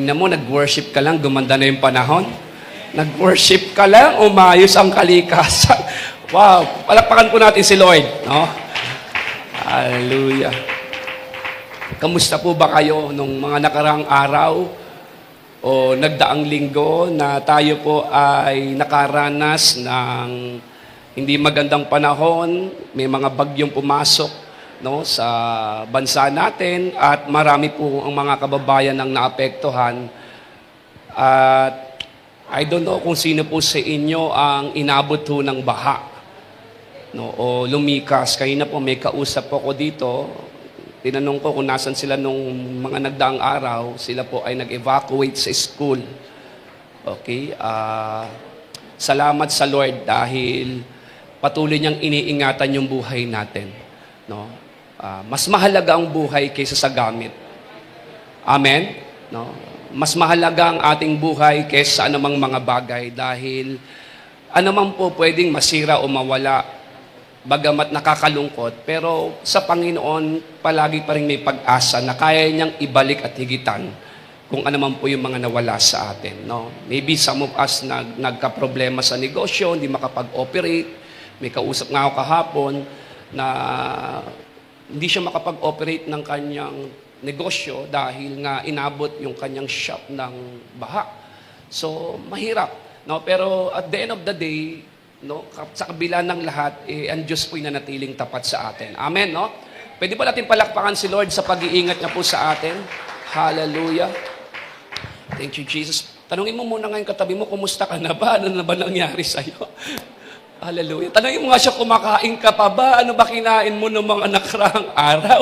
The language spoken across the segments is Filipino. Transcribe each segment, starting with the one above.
Tingnan mo, nag-worship ka lang, gumanda na yung panahon. Nag-worship ka lang, umayos ang kalikasan. Wow, palakpakan po natin si Lord, no? Hallelujah. Kamusta po ba kayo nung mga nakaraang araw o nagdaang linggo na tayo po ay nakaranas ng hindi magandang panahon, may mga bagyong pumasok, no, sa bansa natin at marami po ang mga kababayan ang naapektuhan. At I don't know kung sino po sa inyo ang inabot po ng baha, no, o lumikas. Kanina po may kausap po ko dito. Tinanong ko kung nasan sila nung mga nagdaang araw. Sila po ay nag-evacuate sa school. Okay? Salamat sa Lord dahil patuloy niyang iniingatan yung buhay natin. No? Mas mahalaga ang buhay kaysa sa gamit. Amen? No? Mas mahalaga ang ating buhay kaysa sa anumang mga bagay dahil anumang po pwedeng masira o mawala bagamat nakakalungkot, pero sa Panginoon palagi pa rin may pag-asa na kaya niyang ibalik at higitan kung anuman po yung mga nawala sa atin. No? Maybe some of us nagka-problema sa negosyo, hindi makapag-operate. May kausap nga ako kahapon na hindi siya makapag-operate ng kanyang negosyo dahil nga inabot yung kanyang shop ng baha. So, mahirap. No? Pero at the end of the day, no, sa kabila ng lahat, ang Diyos po'y nanatiling tapat sa atin. Amen, no? Pwede ba natin palakpakan si Lord sa pag-iingat niya po sa atin? Hallelujah. Thank you, Jesus. Tanungin mo muna ngayon katabi mo, kumusta ka na ba? Ano na ba nangyari sa'yo? Hallelujah. Tanungin mo nga siya, kumakain ka pa ba? Ano ba kinain mo ng mga nakaraang araw?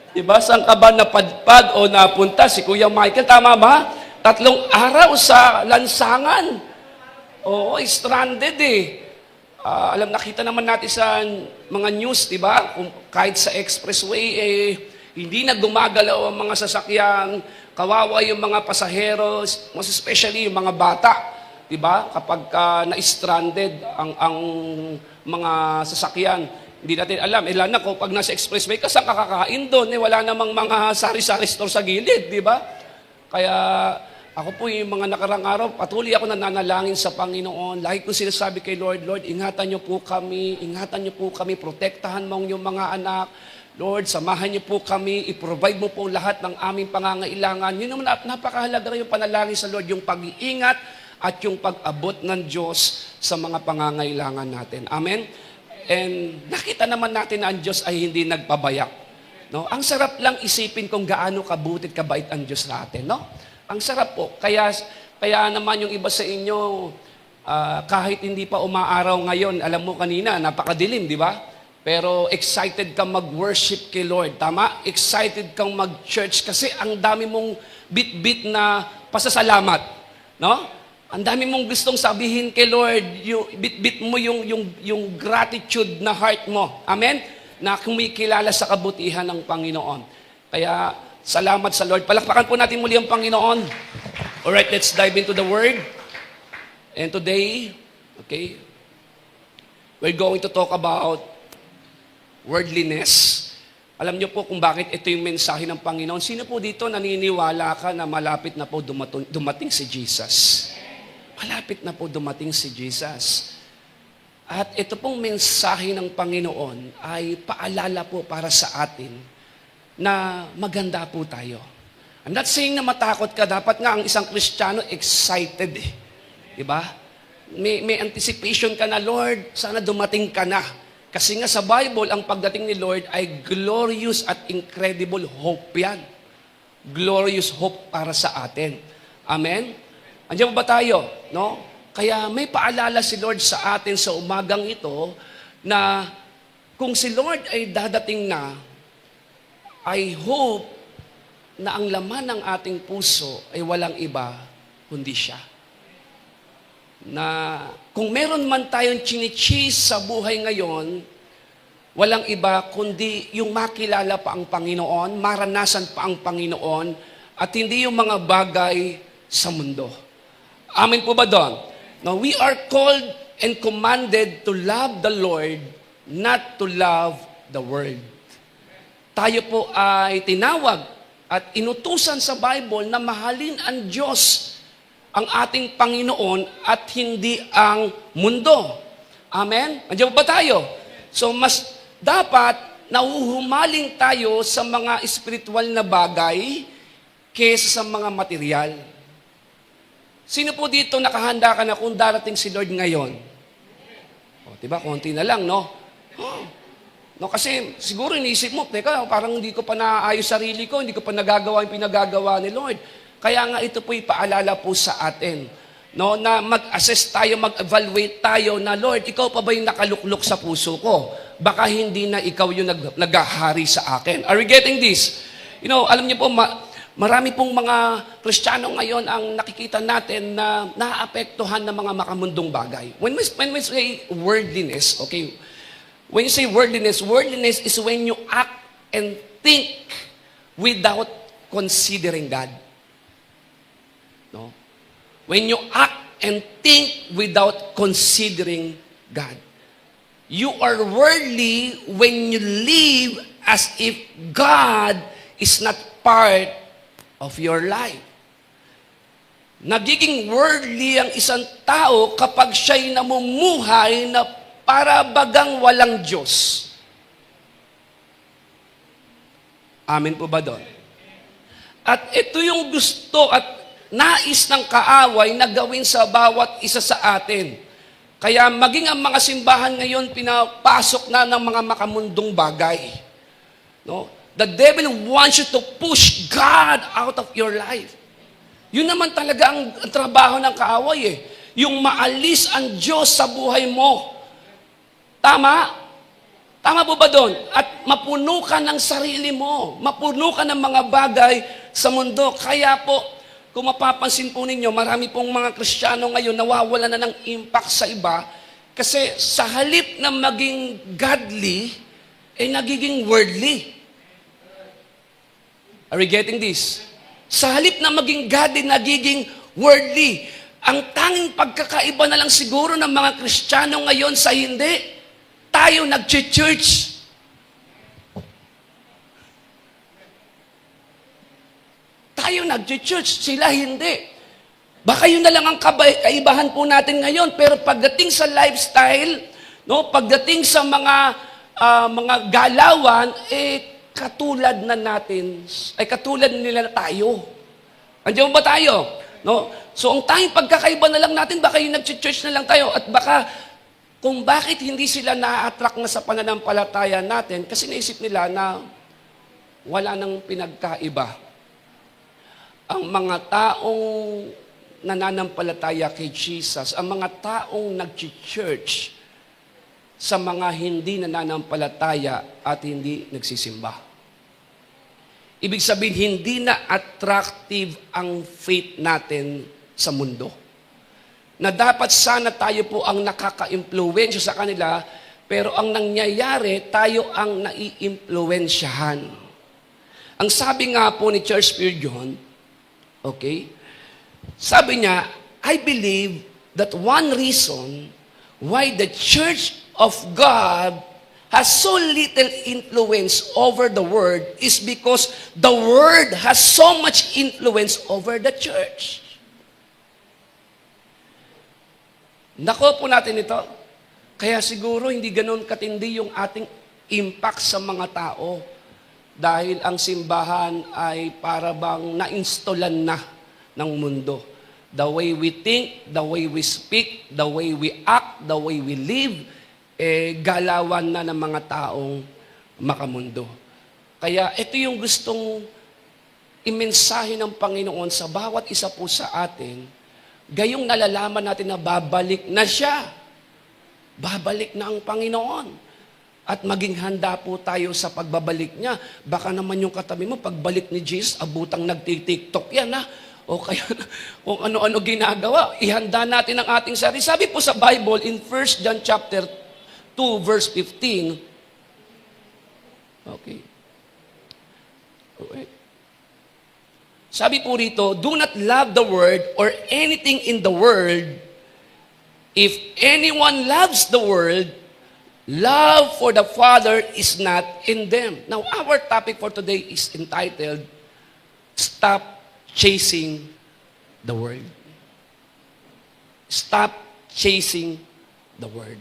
Diba? Saan ka ba napadpad o napunta? Si Kuya Michael, tama ba? 3 araw sa lansangan. Oo, stranded eh. Nakita naman natin sa mga news, diba? Kahit sa expressway, hindi na gumagalaw ang mga sasakyan. Kawawa yung mga pasaheros, most especially yung mga bata. Diba? Kapag na-stranded ang mga sasakyan, hindi natin alam. Lalo na kung pag nasa expressway, saan kakakain doon? Wala namang mga sari-sari store sa gilid, diba? Kaya ako po yung mga nakarang araw, patuloy ako nananalangin sa Panginoon. Lagi ko sinasabi kay Lord, Lord, ingatan niyo po kami, protektahan mo yung mga anak. Lord, samahan niyo po kami, i-provide mo po lahat ng aming pangangailangan. Yun naman, napakahalaga rin yung panalangin sa Lord, yung pag-iingat at yung pag-abot ng Diyos sa mga pangangailangan natin. Amen? And nakita naman natin na ang Diyos ay hindi nagpabayak. No? Ang sarap lang isipin kung gaano kabutit, kabait ang Diyos sa atin. No? Ang sarap po. Kaya naman yung iba sa inyo, kahit hindi pa umaaraw ngayon, alam mo kanina, napakadilim, di ba? Pero excited kang mag-worship kay Lord. Tama? Excited kang mag-church kasi ang dami mong bit-bit na pasasalamat. No? Ang dami mong gustong sabihin kay Lord, bit-bit mo yung gratitude na heart mo. Amen? Na kumikilala sa kabutihan ng Panginoon. Kaya, salamat sa Lord. Palakpakan po natin muli ang Panginoon. Alright, let's dive into the Word. And today, okay, we're going to talk about worldliness. Alam niyo po kung bakit ito yung mensahe ng Panginoon. Sino po dito naniniwala ka na malapit na po dumating si Jesus? Malapit na po dumating si Jesus. At ito pong mensahe ng Panginoon ay paalala po para sa atin na maganda po tayo. I'm not saying na matakot ka. Dapat nga ang isang Kristiyano excited eh. Diba? May anticipation ka na, Lord, sana dumating ka na. Kasi nga sa Bible, ang pagdating ni Lord ay glorious at incredible hope yan. Glorious hope para sa atin. Amen? Andiyan ba tayo? No? Kaya may paalala si Lord sa atin sa umagang ito na kung si Lord ay dadating na, I hope na ang laman ng ating puso ay walang iba kundi siya. Na kung meron man tayong chinichis sa buhay ngayon, walang iba kundi yung makilala pa ang Panginoon, maranasan pa ang Panginoon, at hindi yung mga bagay sa mundo. Amen po ba doon? Now, we are called and commanded to love the Lord, not to love the world. Tayo po ay tinawag at inutusan sa Bible na mahalin ang Diyos, ang ating Panginoon, at hindi ang mundo. Amen? Andiyan ba tayo? So mas dapat nahuhumaling tayo sa mga espiritual na bagay kaysa sa mga material. Sino po dito nakahanda ka na kung darating si Lord ngayon? O, diba? Konti na lang, no? No, kasi siguro iniisip mo, teka, parang hindi ko pa naayos sarili ko, hindi ko pa nagagawa yung pinagagawa ni Lord. Kaya nga ito po ipaalala po sa atin, no, na mag-assess tayo, mag-evaluate tayo na, Lord, ikaw pa ba yung nakaluklok sa puso ko? Baka hindi na ikaw yung naghahari sa akin. Are we getting this? You know, alam niyo po, marami pong mga Kristiyano ngayon ang nakikita natin na naapektuhan ng mga makamundong bagay. When we say worldliness, okay, when you say worldliness is when you act and think without considering God. No? When you act and think without considering God. You are worldly when you live as if God is not part of your life. Nagiging worldly ang isang tao kapag siya'y namumuhay na para bagang walang Diyos. Amen po ba doon? At ito yung gusto at nais ng kaaway na gawin sa bawat isa sa atin. Kaya maging ang mga simbahan ngayon pinapasok na ng mga makamundong bagay. No? The devil wants you to push God out of your life. Yun naman talaga ang trabaho ng kaaway eh. Yung maalis ang Diyos sa buhay mo. Tama? Tama po ba doon? At mapuno ka ng sarili mo. Mapuno ka ng mga bagay sa mundo. Kaya po, kung mapapansin po ninyo, marami pong mga Kristiyano ngayon nawawala na ng impact sa iba kasi sa halip na maging godly, nagiging worldly. Are we getting this? Sa halip na maging godly, nagiging worldly. Ang tanging pagkakaiba na lang siguro ng mga Kristiyano ngayon sa hindi, tayo nag-church. Tayo nag-church, sila hindi. Baka yun na lang ang kaibahan po natin ngayon. Pero pagdating sa lifestyle, no, pagdating sa mga galawan, katulad na natin, katulad nila tayo. Andiyan ba tayo? No? So, ang tanging pagkakaiba na lang natin, baka yung nag-church na lang tayo. At baka, kung bakit hindi sila na-attract na sa pananampalataya natin, kasi naisip nila na wala nang pinagkaiba. Ang mga taong nananampalataya kay Jesus, ang mga taong nag-church sa mga hindi nananampalataya at hindi nagsisimba. Ibig sabihin, hindi na attractive ang faith natin sa mundo. Na dapat sana tayo po ang nakaka-impluwensya sa kanila, pero ang nangyayari, tayo ang nai-impluwensyahan. Ang sabi nga po ni Charles Spurgeon, okay, sabi niya, I believe that one reason why the Church of God has so little influence over the world is because the world has so much influence over the church. Nako po natin ito. Kaya siguro hindi ganoon katindi yung ating impact sa mga tao dahil ang simbahan ay para bang na-installan na ng mundo. The way we think, the way we speak, the way we act, the way we live, galawan na ng mga taong makamundo. Kaya ito yung gustong imensahe ng Panginoon sa bawat isa po sa atin, gayong nalalaman natin na babalik na siya. Babalik na ang Panginoon. At maging handa po tayo sa pagbabalik niya. Baka naman yung katabi mo, pagbalik ni Jesus, abutang nagtitiktok yan ha. O kaya kung ano-ano ginagawa, ihanda natin ang ating sarili. Sabi po sa Bible, in 1 John chapter 2, verse 15. Okay. Sabi po rito, do not love the world or anything in the world. If anyone loves the world, love for the Father is not in them. Now, our topic for today is entitled, Stop chasing the word. Stop chasing the word.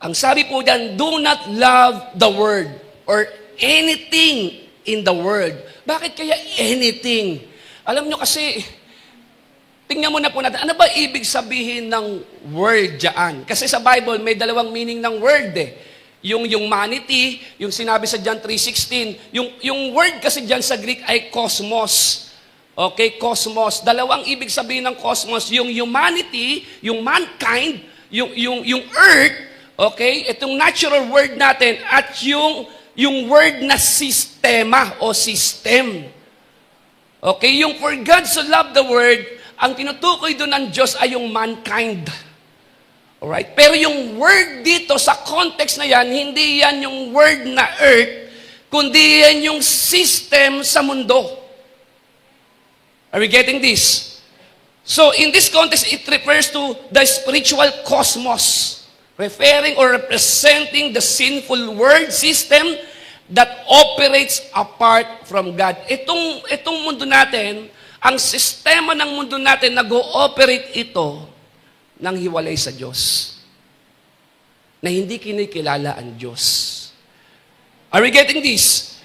Ang sabi po diyan, do not love the word or anything in the word. Bakit kaya anything? Alam nyo kasi, tingnan mo na po natin, ano ba ibig sabihin ng word dyan? Kasi sa Bible, may dalawang meaning ng word eh. Yung humanity, yung sinabi sa John 3:16, yung word kasi dyan sa Greek ay cosmos. Okay, cosmos. Dalawang ibig sabihin ng cosmos, yung humanity, yung mankind, yung earth, okay, itong natural word natin, at yung word na sistema o system. Okay, yung for God so loved the world, ang tinutukoy doon ng Diyos ay yung mankind. Alright? Pero yung word dito, sa context na yan, hindi yan yung word na earth, kundi yan yung system sa mundo. Are we getting this? So, in this context, it refers to the spiritual cosmos, referring or representing the sinful world system that operates apart from God. Itong mundo natin, ang sistema ng mundo natin, nag-ooperate ito ng hiwalay sa Diyos. Na hindi kinikilala ang Diyos. Are we getting this?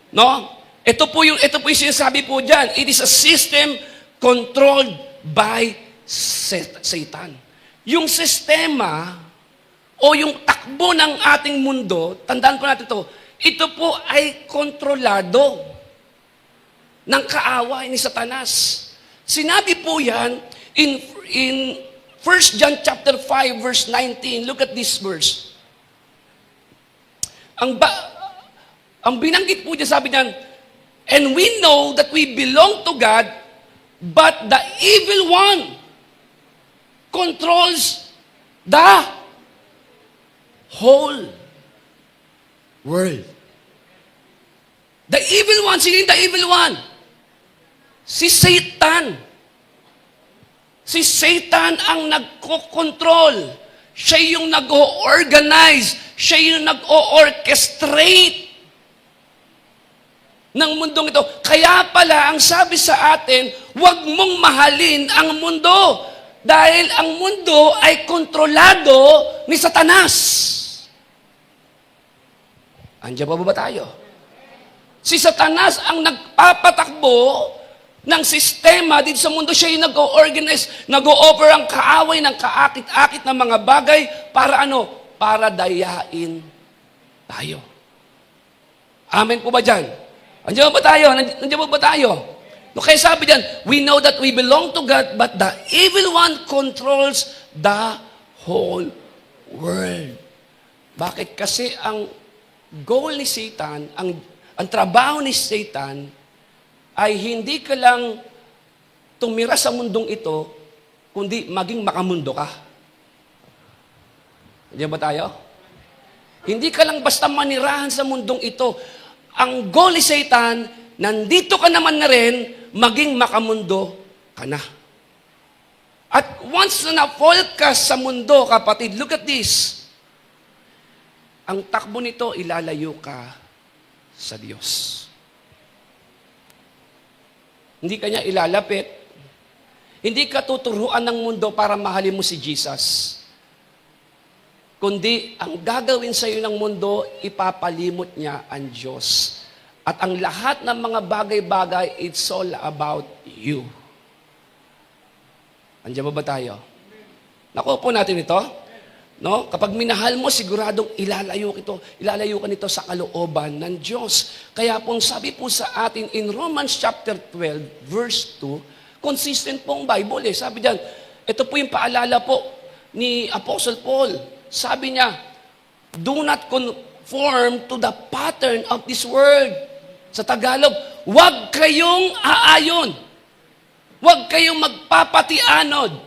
No? Ito po yung sinasabi po dyan. It is a system controlled by Satan. Yung sistema o yung takbo ng ating mundo, tandaan po natin ito po ay kontrolado ng kaaway ni Satanas. Sinabi po yan in 1 John chapter 5 verse 19. Look at this verse. Ang binanggit po dyan, sabi niyan, and we know that we belong to God, but the evil one controls the whole world. The evil one, sino yung the evil one? Si Satan. Si Satan ang nagko-control. Siya yung nag-o-organize. Siya yung nag-o-orchestrate ng mundong ito. Kaya pala, ang sabi sa atin, huwag mong mahalin ang mundo. Dahil ang mundo ay kontrolado ni Satanas. Andiyan pa ba tayo? Si Satanas ang nagpapatakbo ng sistema dito sa mundo. Siya yung nag-o-organize, nag-o-offer ang kaaway ng kaakit-akit ng mga bagay para ano? Para dayain tayo. Amen po ba dyan? Andiyan ba tayo? Nandiyan ba tayo? No, kaya sabi diyan, we know that we belong to God, but the evil one controls the whole world. Bakit? Kasi ang goal ni Satan, ang trabaho ni Satan, ay hindi ka lang tumira sa mundong ito, kundi maging makamundo ka. Andiyan ba tayo? Hindi ka lang basta manirahan sa mundong ito. Ang goal ni Satan, nandito ka naman na rin, maging makamundo ka na. At once na na-fall ka sa mundo, kapatid, look at this. Ang takbo nito, ilalayo ka sa Diyos. Hindi ka niya ilalapit. Hindi ka tuturuan ng mundo para mahalin mo si Jesus. Kundi, ang gagawin sa iyo ng mundo, ipapalimot niya ang Diyos. At ang lahat ng mga bagay-bagay, it's all about you. Andiyan ba tayo? Nakuha po natin ito. No? Kapag minahal mo, siguradong ilalayo ka nito sa kalooban ng Diyos. Kaya pong sabi po sa atin in Romans chapter 12, verse 2, consistent pong Bible eh. Sabi diyan, ito po yung paalala po ni Apostle Paul. Sabi niya, do not conform to the pattern of this world. Sa Tagalog, huwag kayong aayon. Huwag kayong magpapatianod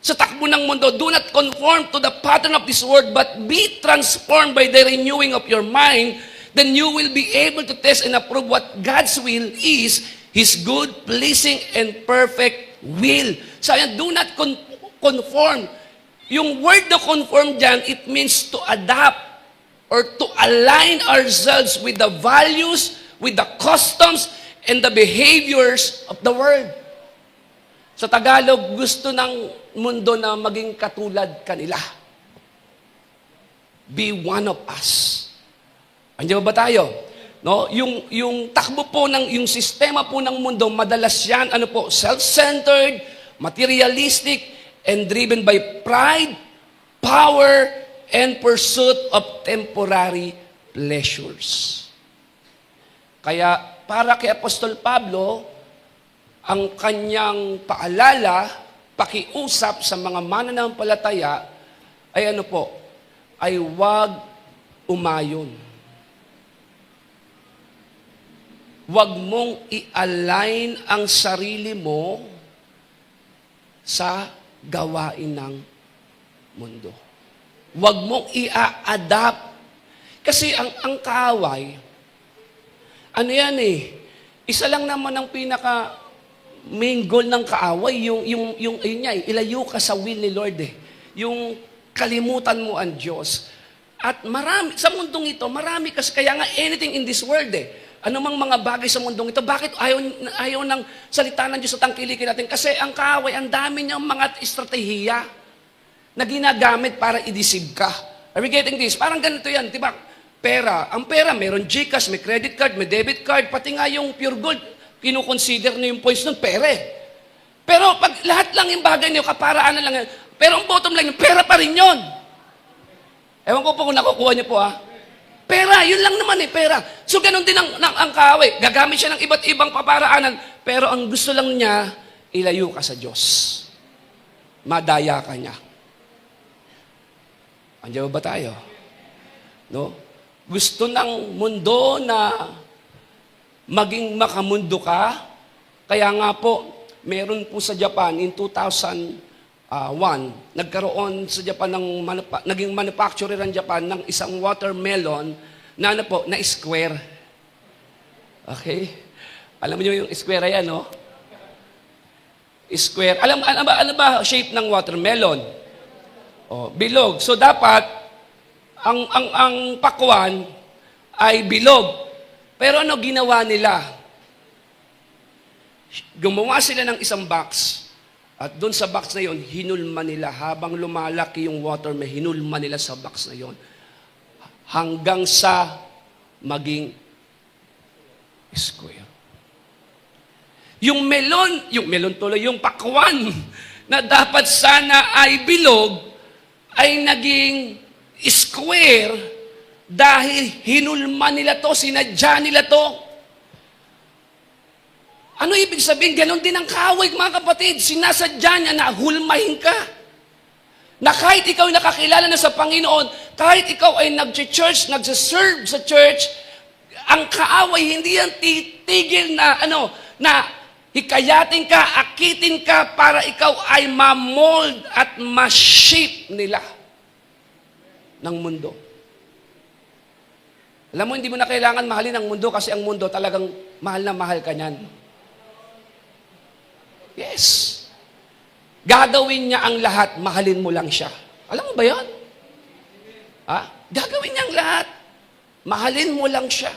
sa takbo ng mundo. Do not conform to the pattern of this world, but be transformed by the renewing of your mind. Then you will be able to test and approve what God's will is, His good, pleasing, and perfect will. Sabi, do not conform. Yung word na conform dyan, it means to adapt or to align ourselves with the values, with the customs, and the behaviors of the world. Sa Tagalog, gusto ng mundo na maging katulad kanila. Be one of us. Andiyan ba tayo? No, yung takbo po yung sistema po ng mundo, madalas yan self-centered, materialistic, and driven by pride, power, and pursuit of temporary pleasures. Kaya para kay Apostol Pablo, ang kanyang paalala, pakiusap sa mga mananampalataya ay ay huwag umayon. Huwag mong i-align ang sarili mo sa gawain ng mundo. Huwag mong i-adapt. Kasi ang kaaway, isa lang naman ang pinaka main goal ng kaaway, ilayo ka sa will ni Lord Yung kalimutan mo ang Diyos. At marami, sa mundong ito, marami kasi, kaya nga anything in this world anumang mga bagay sa mundong ito, bakit ayaw ng salita ng Diyos sa tangkilikin natin? Kasi ang kaaway, ang dami niyang mga estratehiya na ginagamit para i-deceive ka. Are we getting this? Parang ganito yan, di ba? Pera. Ang pera, meron GCash, may credit card, may debit card, pati nga yung pure gold, kinukonsider na yung points ng pera Pero pag lahat lang yung bagay niyo, kaparaan na lang yan. Pero ang bottom line, pera pa rin yun. Ewan ko po kung nakukuha niyo po Pera, yun lang naman pera. So ganun din ang kaaway. Gagamit siya ng iba't ibang paparaanan, pero ang gusto lang niya, ilayo ka sa Diyos. Madaya ka niya. Andiyan ba tayo? No? Gusto ng mundo na maging makamundo ka. Kaya nga po, meron po sa Japan in 2001, nagkaroon sa Japan naging manufacturer ang Japan ng isang watermelon na na square. Okay? Alam niyo yung square yan, no? Square. Ano ba shape ng watermelon? Bilog. So dapat ang pakwan ay bilog. Pero ano ginawa nila? Gumawa sila ng isang box. At doon sa box na yon, hinulma nila. Habang lumalaki yung watermelon, hinulma nila sa box na yon. Hanggang sa maging square. Yung pakwan na dapat sana ay bilog, ay naging square dahil hinulma nila to, sinadya nila to. Ano ibig sabihin? Ganon din ang kaaway, mga kapatid. Sinasadya niya na hulmahin ka. Na kahit ikaw ay nakakilala na sa Panginoon, kahit ikaw ay nag-church, nag-serve sa church, ang kaaway hindi yan titigil na hikayatin ka, akitin ka para ikaw ay ma-mold at ma-shape nila ng mundo. Alam mo, hindi mo na kailangan mahalin ang mundo kasi ang mundo talagang mahal na mahal ka niyan. Yes. Gagawin niya ang lahat, mahalin mo lang siya. Alam mo ba yan? Gagawin niya ang lahat, mahalin mo lang siya.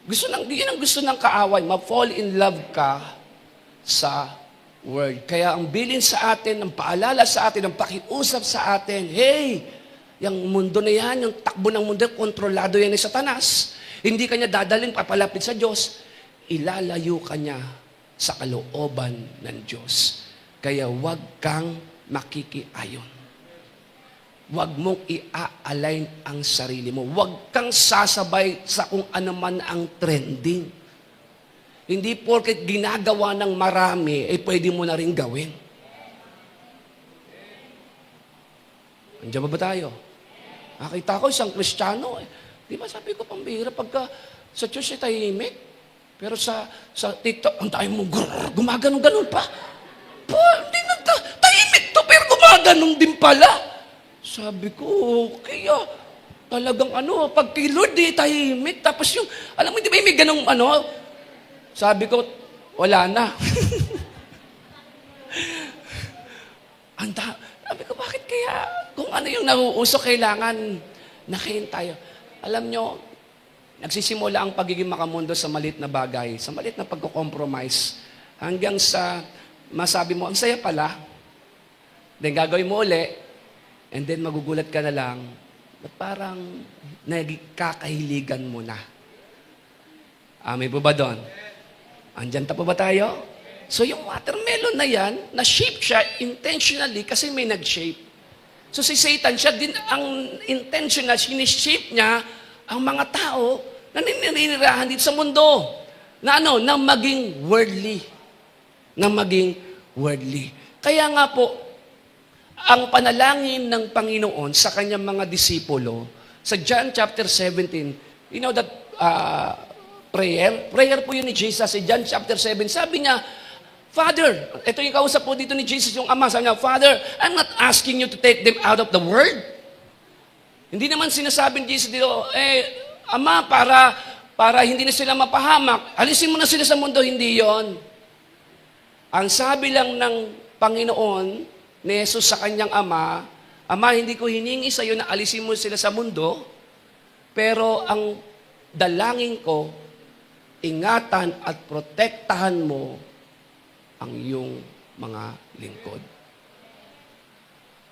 Yun ang gusto ng kaaway, ma-fall in love ka sa word. Kaya ang bilin sa atin, ang paalala sa atin, ang pakiusap sa atin, hey, yung mundo na yan, yung takbo ng mundo, kontrolado yan ni Satanas. Hindi ka niya dadalhin, papalapit sa Diyos. Ilalayo ka niya sa kalooban ng Diyos. Kaya huwag kang makikiayon. Huwag mong i-align ang sarili mo. Huwag kang sasabay sa kung ano man ang trending. Hindi porket ginagawa ng marami, pwede mo na rin gawin. Andiyan ba tayo? Nakita ko isang Kristiyano. Di ba sabi ko, pambihira, pagka sa church ay tahimik. Pero sa TikTok, ang tayo mo, gumaganon-ganon pa. Hindi na tahimik to, pero gumaganon din pala. Sabi ko, kaya talagang pag kay Lord, tahimik. Tapos yung, alam mo, di ba may ganong sabi ko, wala na. Sabi ko, bakit kaya, kung ano yung nauuso, kailangan nakain tayo. Alam nyo, Nagsisimula ang pagiging makamundo sa malit na bagay, sa malit na pagko-compromise, hanggang sa masabi mo, ang saya pala, then gagawin mo uli, and then magugulat ka na lang, at parang nagkakahiligan mo na. Amen po ba doon? Andyan pa ba tayo? So yung watermelon na yan, na-shape siya intentionally kasi may nag-shape. So si Satan, siya din ang intentional, sinishape niya ang mga tao na nininirahan dito sa mundo. Na na maging worldly. Na maging worldly. Kaya nga po, ang panalangin ng Panginoon sa kanyang mga disipulo, sa John chapter 17, you know that prayer po yun ni Jesus, sa John chapter 7, sabi niya, Father, ito yung kausap po dito ni Jesus, yung Ama, sabi niya, Father, I'm not asking you to take them out of the world. Hindi naman sinasabi ni Jesus dito, Ama, para hindi na sila mapahamak, alisin mo na sila sa mundo, hindi yon. Ang sabi lang ng Panginoon, ni Jesus sa kanyang Ama, Ama, hindi ko hiningi sa iyo na alisin mo sila sa mundo, pero ang dalangin ko, ingatan at protektahan mo ang iyong mga lingkod.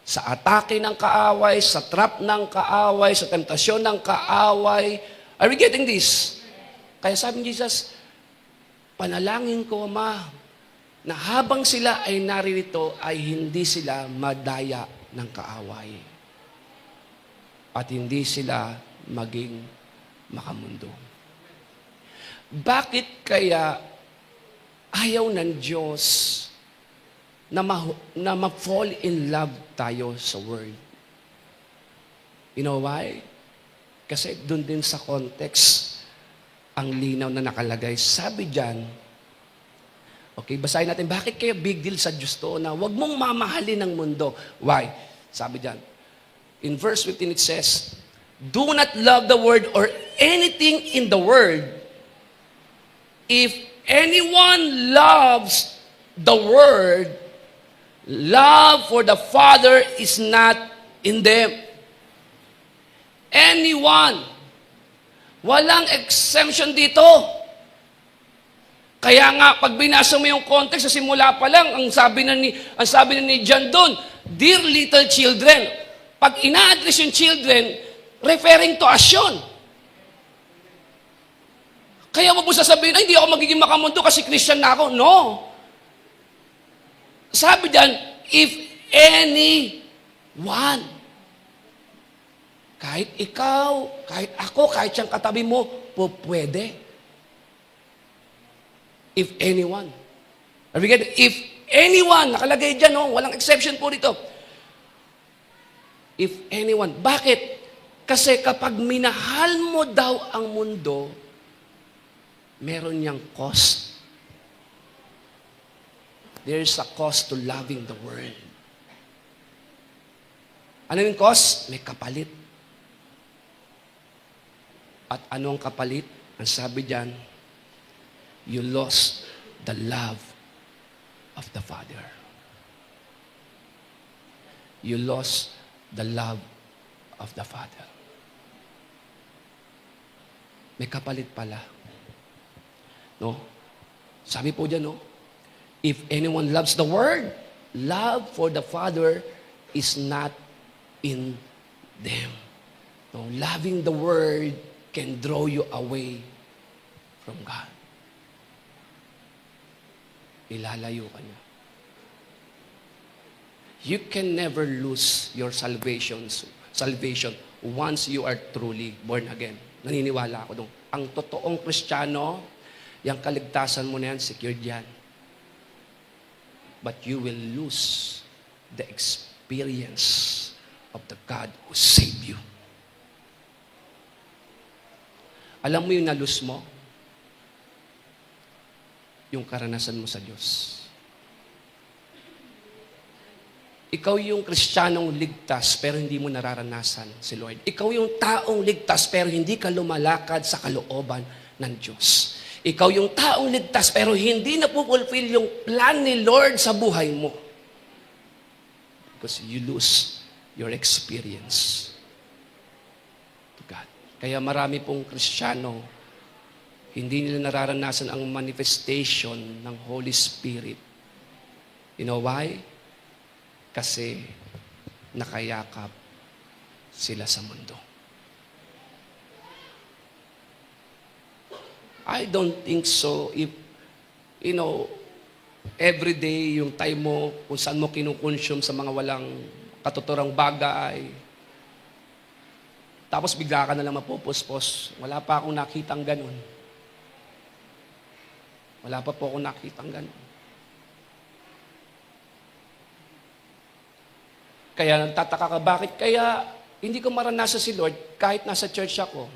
Sa atake ng kaaway, sa trap ng kaaway, sa temptasyon ng kaaway. Are we getting this? Kaya sabi ni Jesus, panalangin ko, Ama, na habang sila ay naririto, ay hindi sila madaya ng kaaway. At hindi sila maging makamundo. Bakit kaya ayaw ng Diyos na ma-fall in love tayo sa Word? You know why? Kasi doon din sa context ang linaw na nakalagay. Sabi dyan, okay, basahin natin, bakit kaya big deal sa Diyos to na wag mong mamahalin ng mundo? Why? Sabi dyan, in verse 15 it says, do not love the world or anything in the world. If anyone loves the world, love for the Father is not in them. Anyone. Walang exemption dito. Kaya nga, pag binasa mo yung context sa simula pa lang, ang sabi na ni John doon, dear little children. Pag ina-address yung children, referring to us yun. Kaya wag mo sasabihin, ay, hindi ako magiging makamundo kasi Christian na ako. No. Sabi diyan, if anyone, kahit ikaw, kahit ako, kahit siyang katabi mo, pwede. If anyone. If anyone, nakalagay dyan, no? Walang exception po dito. If anyone. Bakit? Kasi kapag minahal mo daw ang mundo, meron niyang cost. There's a cost to loving the world. Ano yung cost? May kapalit. At anong kapalit? Ang sabi diyan, you lost the love of the Father. You lost the love of the Father. May kapalit pala. No? Sabi po dyan, no? If anyone loves the world, love for the Father is not in them. No? Loving the world can draw you away from God. Ilalayo ka niya. You can never lose your salvation once you are truly born again. Naniniwala ako doon. Ang totoong Kristiyano, yung kaligtasan mo na yan, secured yan. But you will lose the experience of the God who saved you. Alam mo yung nalus mo? Yung karanasan mo sa Diyos. Ikaw yung Kristiyanong ligtas pero hindi mo nararanasan si Lord. Ikaw yung taong ligtas pero hindi ka lumalakad sa kalooban ng Diyos. Ikaw yung taong ligtas pero hindi napupulfill yung plan ni Lord sa buhay mo. Because you lose your experience to God. Kaya marami pong Kristiyano, hindi nila nararanasan ang manifestation ng Holy Spirit. You know why? Kasi nakayakap sila sa mundo. I don't think so if, every day yung time mo, kung saan mo kinukonsume sa mga walang katuturang bagay, tapos bigla ka na lang mapupuspos. Wala pa akong nakitang ganun. Wala pa po akong nakitang ganun. Kaya nagtataka ka, bakit kaya hindi ko maranasan si Lord kahit nasa church ako?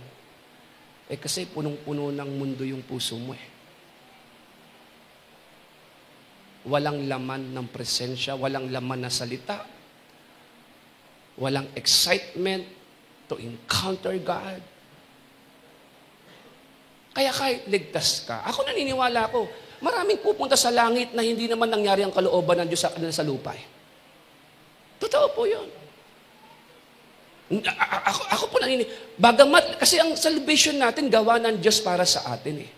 Kasi punong-puno ng mundo yung puso mo eh. Walang laman ng presensya, walang laman na salita, walang excitement to encounter God. Kaya kahit ligtas ka, ako naniniwala ko, maraming pupunta sa langit na hindi naman nangyari ang kalooban ng Diyos sa kanila sa lupa eh. Totoo po yun. Ako po bagamat, kasi ang salvation natin gawa ng Diyos para sa atin eh.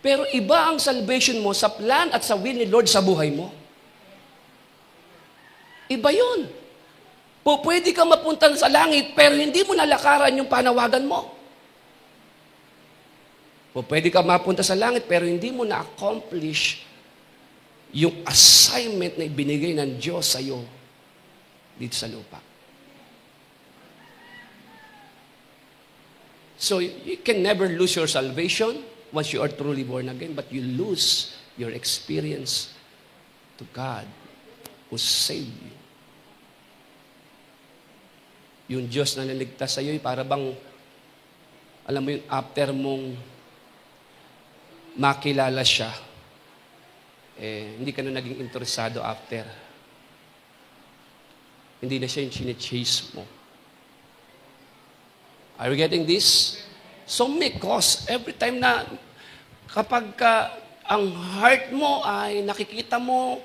Pero iba ang salvation mo sa plan at sa will ni Lord sa buhay mo. Iba yun. Pwede ka mapunta sa langit, pero hindi mo nalakaran yung panawagan mo. Pwede ka mapunta sa langit, pero hindi mo na-accomplish yung assignment na ibinigay ng Diyos sa iyo dito sa lupa. So, you can never lose your salvation once you are truly born again, but you lose your experience to God who saved you. Yung Diyos na naligtas sa iyo, para bang, alam mo yung after mong makilala siya, hindi ka na naging interesado after. Hindi na siya yung chine-chase mo. Are you getting this? So may cause. Every time na kapag ang heart mo ay nakikita mo,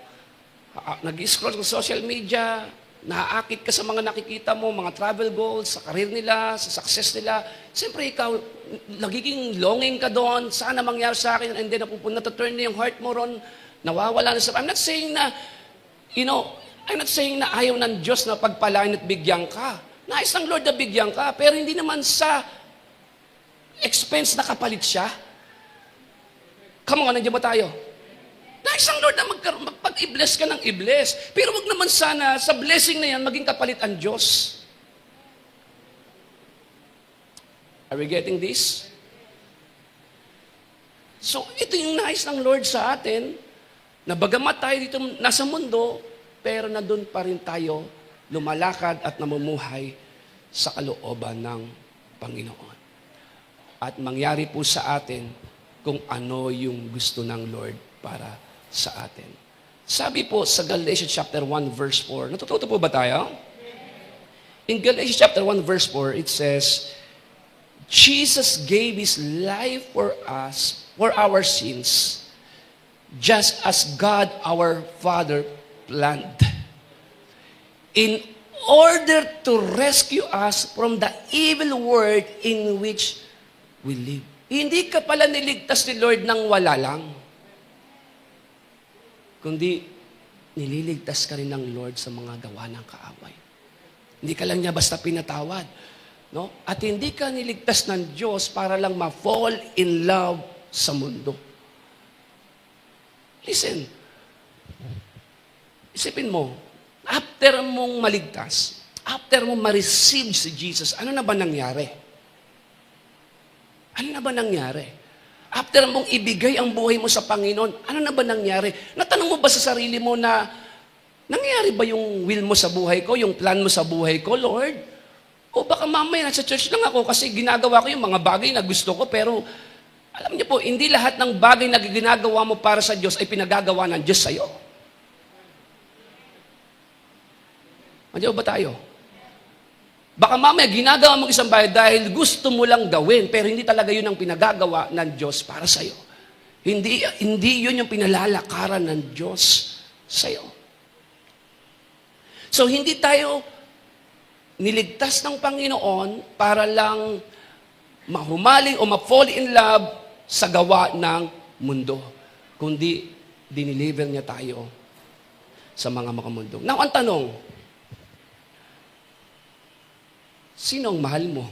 nag-scroll sa social media, naaakit ka sa mga nakikita mo, mga travel goals, sa career nila, sa success nila, siyempre ikaw, nagiging longing ka doon, sana mangyari sa akin, and then nato-turn na yung heart mo ron, nawawala na sa... I'm not saying na, I'm not saying na ayaw ng Diyos na pagpalain at bigyan ka. Nais ng Lord na bigyan ka, pero hindi naman sa expense na kapalit siya. Come on, nandiyan ba tayo? Nais ng Lord na magpag-i-bless ka ng i-bless. Pero wag naman sana sa blessing na yan maging kapalit ang Diyos. Are we getting this? So, ito yung nais ng Lord sa atin, na bagamat tayo dito nasa mundo, pero nandun pa rin tayo lumalakad at namumuhay sa kalooban ng Panginoon. At mangyari po sa atin kung ano yung gusto ng Lord para sa atin. Sabi po sa Galatians chapter 1 verse 4, natututo po ba tayo? In Galatians chapter 1 verse 4, it says, Jesus gave His life for us, for our sins, just as God our Father planned, in order to rescue us from the evil world in which we live. Hindi ka pala niligtas ni Lord nang wala lang, kundi nililigtas ka rin ng Lord sa mga gawa ng kaaway. Hindi ka lang niya basta pinatawad. No? At hindi ka niligtas ng Diyos para lang ma-fall in love sa mundo. Listen, isipin mo, after mong maligtas, after mong ma-receive si Jesus, ano na ba nangyari? Ano na ba nangyari? After mong ibigay ang buhay mo sa Panginoon, ano na ba nangyari? Natanong mo ba sa sarili mo na, nangyari ba yung will mo sa buhay ko, yung plan mo sa buhay ko, Lord? O baka mamaya nasa church lang ako kasi ginagawa ko yung mga bagay na gusto ko, pero alam niyo po, hindi lahat ng bagay na ginagawa mo para sa Diyos ay pinagagawa ng Diyos sa'yo. Andiyan ba tayo? Baka mamaya ginagawa mo isang bagay dahil gusto mo lang gawin, pero hindi talaga yun ang pinagagawa ng Diyos para sa'yo. Hindi yun yung pinalalakaran ng Diyos sa'yo. So, hindi tayo niligtas ng Panginoon para lang mahumaling o ma-fall in love sa gawa ng mundo, kundi diniliver niya tayo sa mga makamundo. Now, ang tanong, sino ang mahal mo?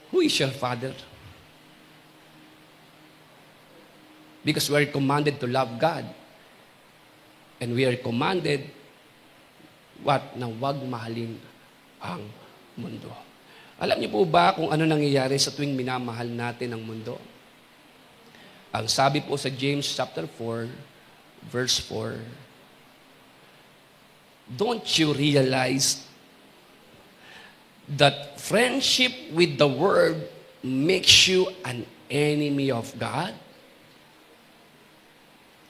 Who is your father? Because we are commanded to love God. And we are commanded, what? Na huwag mahalin ang mundo. Alam niyo po ba kung ano nangyayari sa tuwing minamahal natin ang mundo? Ang sabi po sa James chapter 4, verse 4, don't you realize that friendship with the world makes you an enemy of God?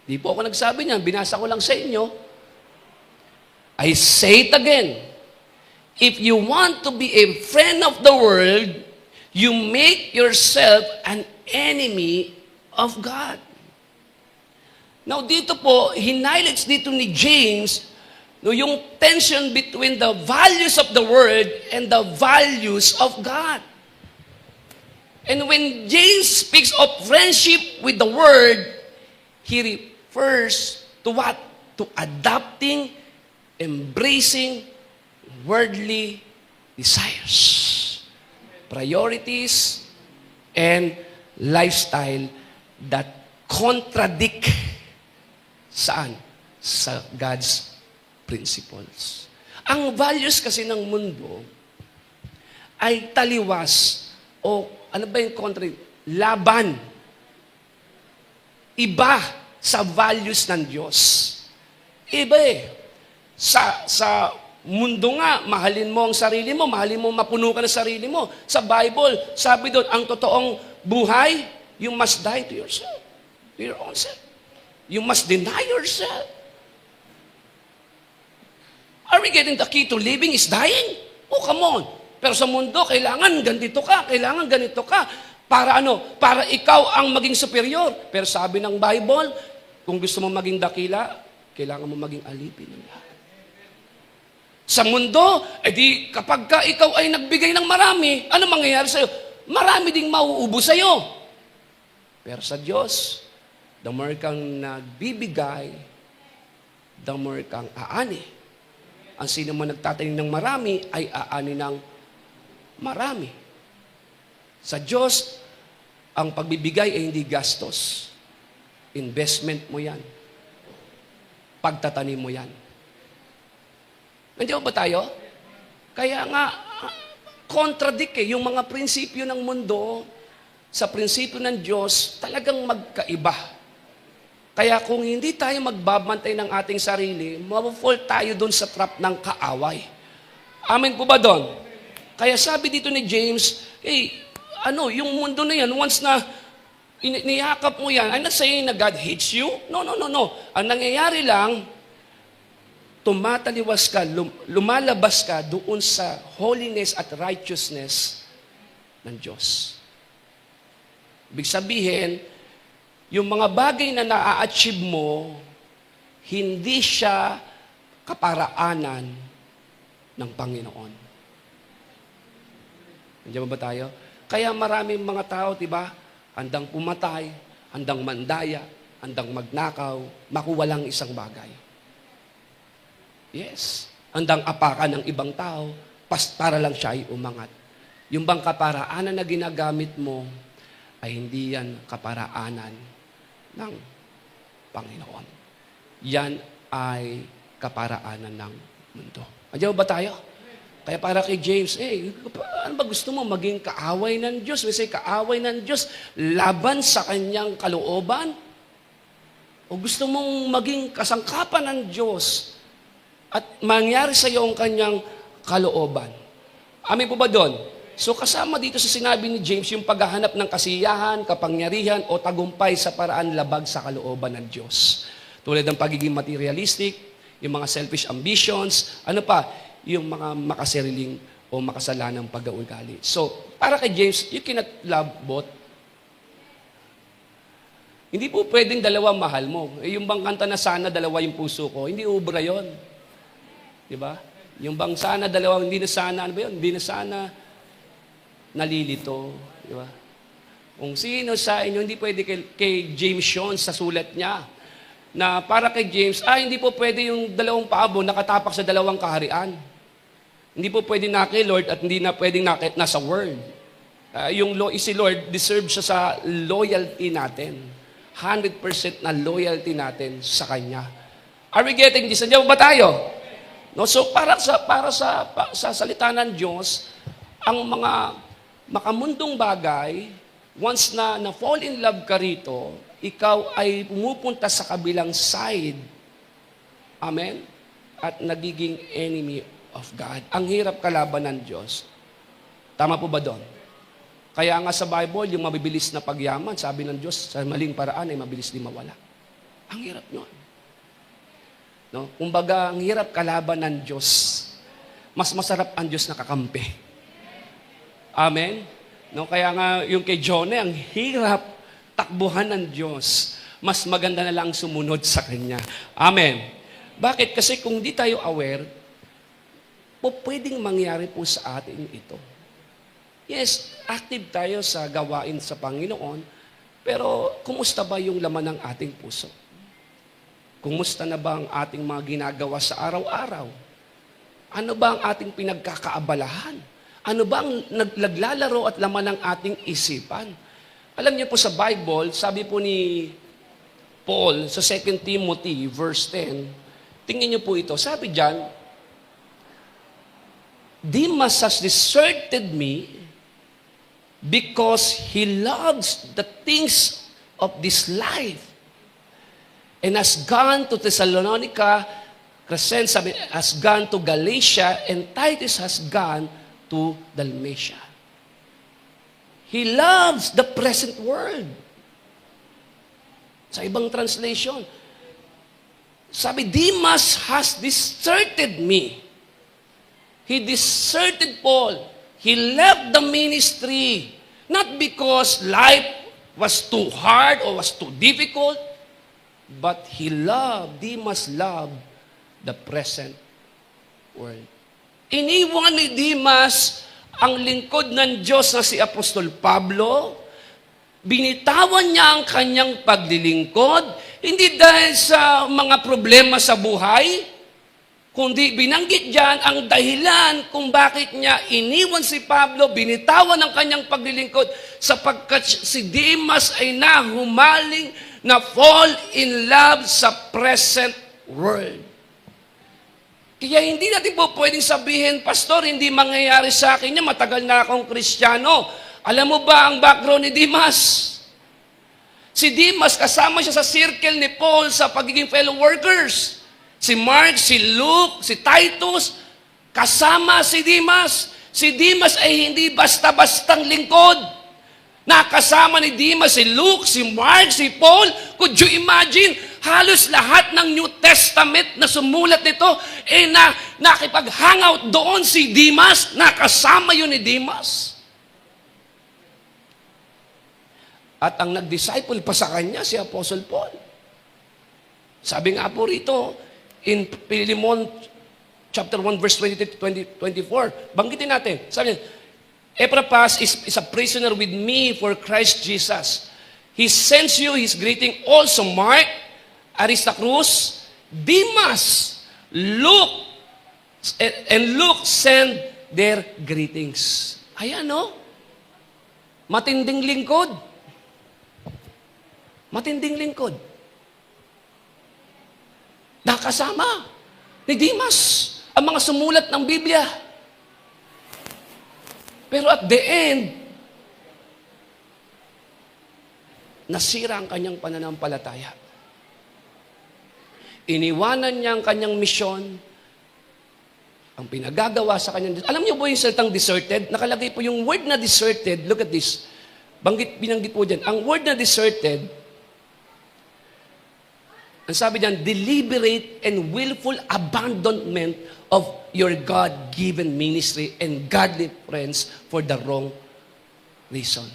Di po ako nagsabi niyan, binasa ko lang sa inyo. I say it again. If you want to be a friend of the world, you make yourself an enemy of God. Now dito po, hinighlights dito ni James, no, yung tension between the values of the world and the values of God. And when James speaks of friendship with the world, he refers to what? To adopting, embracing worldly desires, priorities, and lifestyle that contradict saan? Sa God's principles. Ang values kasi ng mundo ay taliwas o ano ba yung contrary? Laban. Iba sa values ng Diyos. Iba eh. Sa mundo nga, mahalin mo ang sarili mo, mahalin mo, mapuno ka ng sarili mo. Sa Bible, sabi doon, ang totoong buhay, you must die to yourself. To your own self. You must deny yourself. Are we getting the key to living is dying? Oh, come on. Pero sa mundo, kailangan ganito ka, kailangan ganito ka. Para ano? Para ikaw ang maging superior. Pero sabi ng Bible, kung gusto mo maging dakila, kailangan mo maging alipin ng lahat. Sa mundo, edi kapag ka ikaw ay nagbigay ng marami, ano mangyayari sa'yo? Marami ding mauubo sa'yo. Pero sa Diyos, the more kang nagbibigay, the more kang aani. Ang sino man nagtatanim ng marami, ay aani ng marami. Sa Diyos, ang pagbibigay ay hindi gastos. Investment mo yan. Pagtatanim mo yan. Nandiyan ba tayo? Kaya nga, contradict yung mga prinsipyo ng mundo sa prinsipyo ng Diyos, talagang magkaiba. Kaya kung hindi tayo magbabantay ng ating sarili, mabufall tayo doon sa trap ng kaaway. Amen po ba doon? Kaya sabi dito ni James, yung mundo na yan, once na niyakap mo yan, I'm not saying na God hates you. No. Ang nangyayari lang, tumataliwas ka, lumalabas ka doon sa holiness at righteousness ng Diyos. Ibig sabihin, yung mga bagay na na-achieve mo, hindi siya kaparaanan ng Panginoon. Nandiyan ba tayo? Kaya maraming mga tao, diba, handang pumatay, handang mandaya, handang magnakaw, makuha lang isang bagay. Yes. Handang apakan ng ibang tao, para lang siya ay umangat. Yung bang kaparaanan na ginagamit mo, ay hindi yan kaparaanan ng Panginoon. Yan ay kaparaanan ng mundo. Andiyan ba tayo? Kaya para kay James, ano ba gusto mo? Maging kaaway ng Diyos? We say, kaaway ng Diyos, laban sa kanyang kalooban? O gusto mong maging kasangkapan ng Diyos at mangyari sa iyo ang kanyang kalooban? Amin po ba doon? So kasama dito sa sinabi ni James, yung paghahanap ng kasiyahan, kapangyarihan, o tagumpay sa paraan labag sa kalooban ng Diyos. Tulad ng pagiging materialistic, yung mga selfish ambitions, ano pa, yung mga makasariling o makasalanang pag-uugali. So, para kay James, you cannot love both. Hindi po pwedeng dalawa mahal mo. Yung bang kanta na sana dalawa yung puso ko, hindi ubra yon. Di ba? Yung bang sana dalawang, hindi na sana, ano ba yun? Hindi na sana nalilito. Di ba? Kung sino sa inyo, hindi pwede kay James Sean sa sulat niya, na para kay James, hindi po pwede yung dalawang paabo nakatapak sa dalawang kaharian. Hindi po pwede na kay Lord at hindi na pwedeng nasa world. Si Lord, deserve siya sa loyalty natin. 100% na loyalty natin sa Kanya. Are we getting this? Nandiyan ba tayo? No, so para sa salita ng Diyos, ang mga makamundong bagay, once na fall in love ka rito, ikaw ay pumupunta sa kabilang side. Amen? At nagiging enemy of God. Ang hirap kalaban ng Diyos. Tama po ba doon? Kaya nga sa Bible, yung mabibilis na pagyaman, sabi ng Diyos, sa maling paraan ay mabilis din mawala. Ang hirap nun. No? Kumbaga, ang hirap kalaban ng Diyos. Mas masarap ang Diyos na kakampi. Amen? No? Kaya nga, yung kay Jonah, ang hirap takbuhan ng Diyos. Mas maganda na lang sumunod sa Kanya. Amen? Bakit? Kasi kung di tayo aware, pwedeng mangyari po sa atin ito. Yes, active tayo sa gawain sa Panginoon, pero kumusta ba yung laman ng ating puso? Kumusta na ba ang ating mga ginagawa sa araw-araw? Ano ba ang ating pinagkakaabalahan? Ano ba ang naglalaro at laman ng ating isipan? Alam niyo po sa Bible, sabi po ni Paul sa 2 Timothy verse 10, tingnan niyo po ito, sabi diyan, Demas has deserted me because he loves the things of this life and has gone to Thessalonica, Crescens has gone to Galatia, and Titus has gone to Dalmatia. He loves the present world. Sa ibang translation, sabi, Demas has deserted me. He deserted Paul. He left the ministry, not because life was too hard or was too difficult, but Demas loved the present world. Iniwan ni Demas ang lingkod ng Diyos na si Apostol Pablo, binitawan niya ang kanyang paglilingkod, hindi dahil sa mga problema sa buhay, kundi binanggit diyan ang dahilan kung bakit niya iniwan si Pablo, binitawan ang kanyang paglilingkod, sapagkat si Demas ay nahumaling na fall in love sa present world. Kaya hindi natin po pwedeng sabihin, Pastor, hindi mangyayari sa akin niya, matagal na akong Kristiyano. Alam mo ba ang background ni Demas? Si Demas, kasama siya sa circle ni Paul sa pagiging fellow workers. Si Mark, si Luke, si Titus, kasama si Demas. Si Demas ay hindi basta-bastang lingkod. Nakasama ni Demas si Luke, si Mark, si Paul. Could you imagine? Halos lahat ng New Testament na sumulat nito, nakipag-hangout doon si Demas. Nakasama yun ni Demas. At ang nag-disciple pa sa kanya, si Apostle Paul. Sabi nga po rito, in Philemon chapter 1, verse 23-24, banggitin natin. Sabi niya, Epaphras is a prisoner with me for Christ Jesus. He sends you his greeting. Also Mark, Aristarchus, Demas, Luke, and Luke send their greetings. Ayan, no? Matinding lingkod. Matinding lingkod. Nakasama ni Demas ang mga sumulat ng Biblia. Pero at the end, nasira ang kanyang pananampalataya. Iniwanan niya ang kanyang misyon, ang pinagagawa sa kanyang... Alam niyo po yung salitang deserted? Nakalagay po yung word na deserted. Look at this. Binanggit po dyan. Ang word na deserted, ang sabi diyan, deliberate and willful abandonment of your God-given ministry and godly friends for the wrong reason.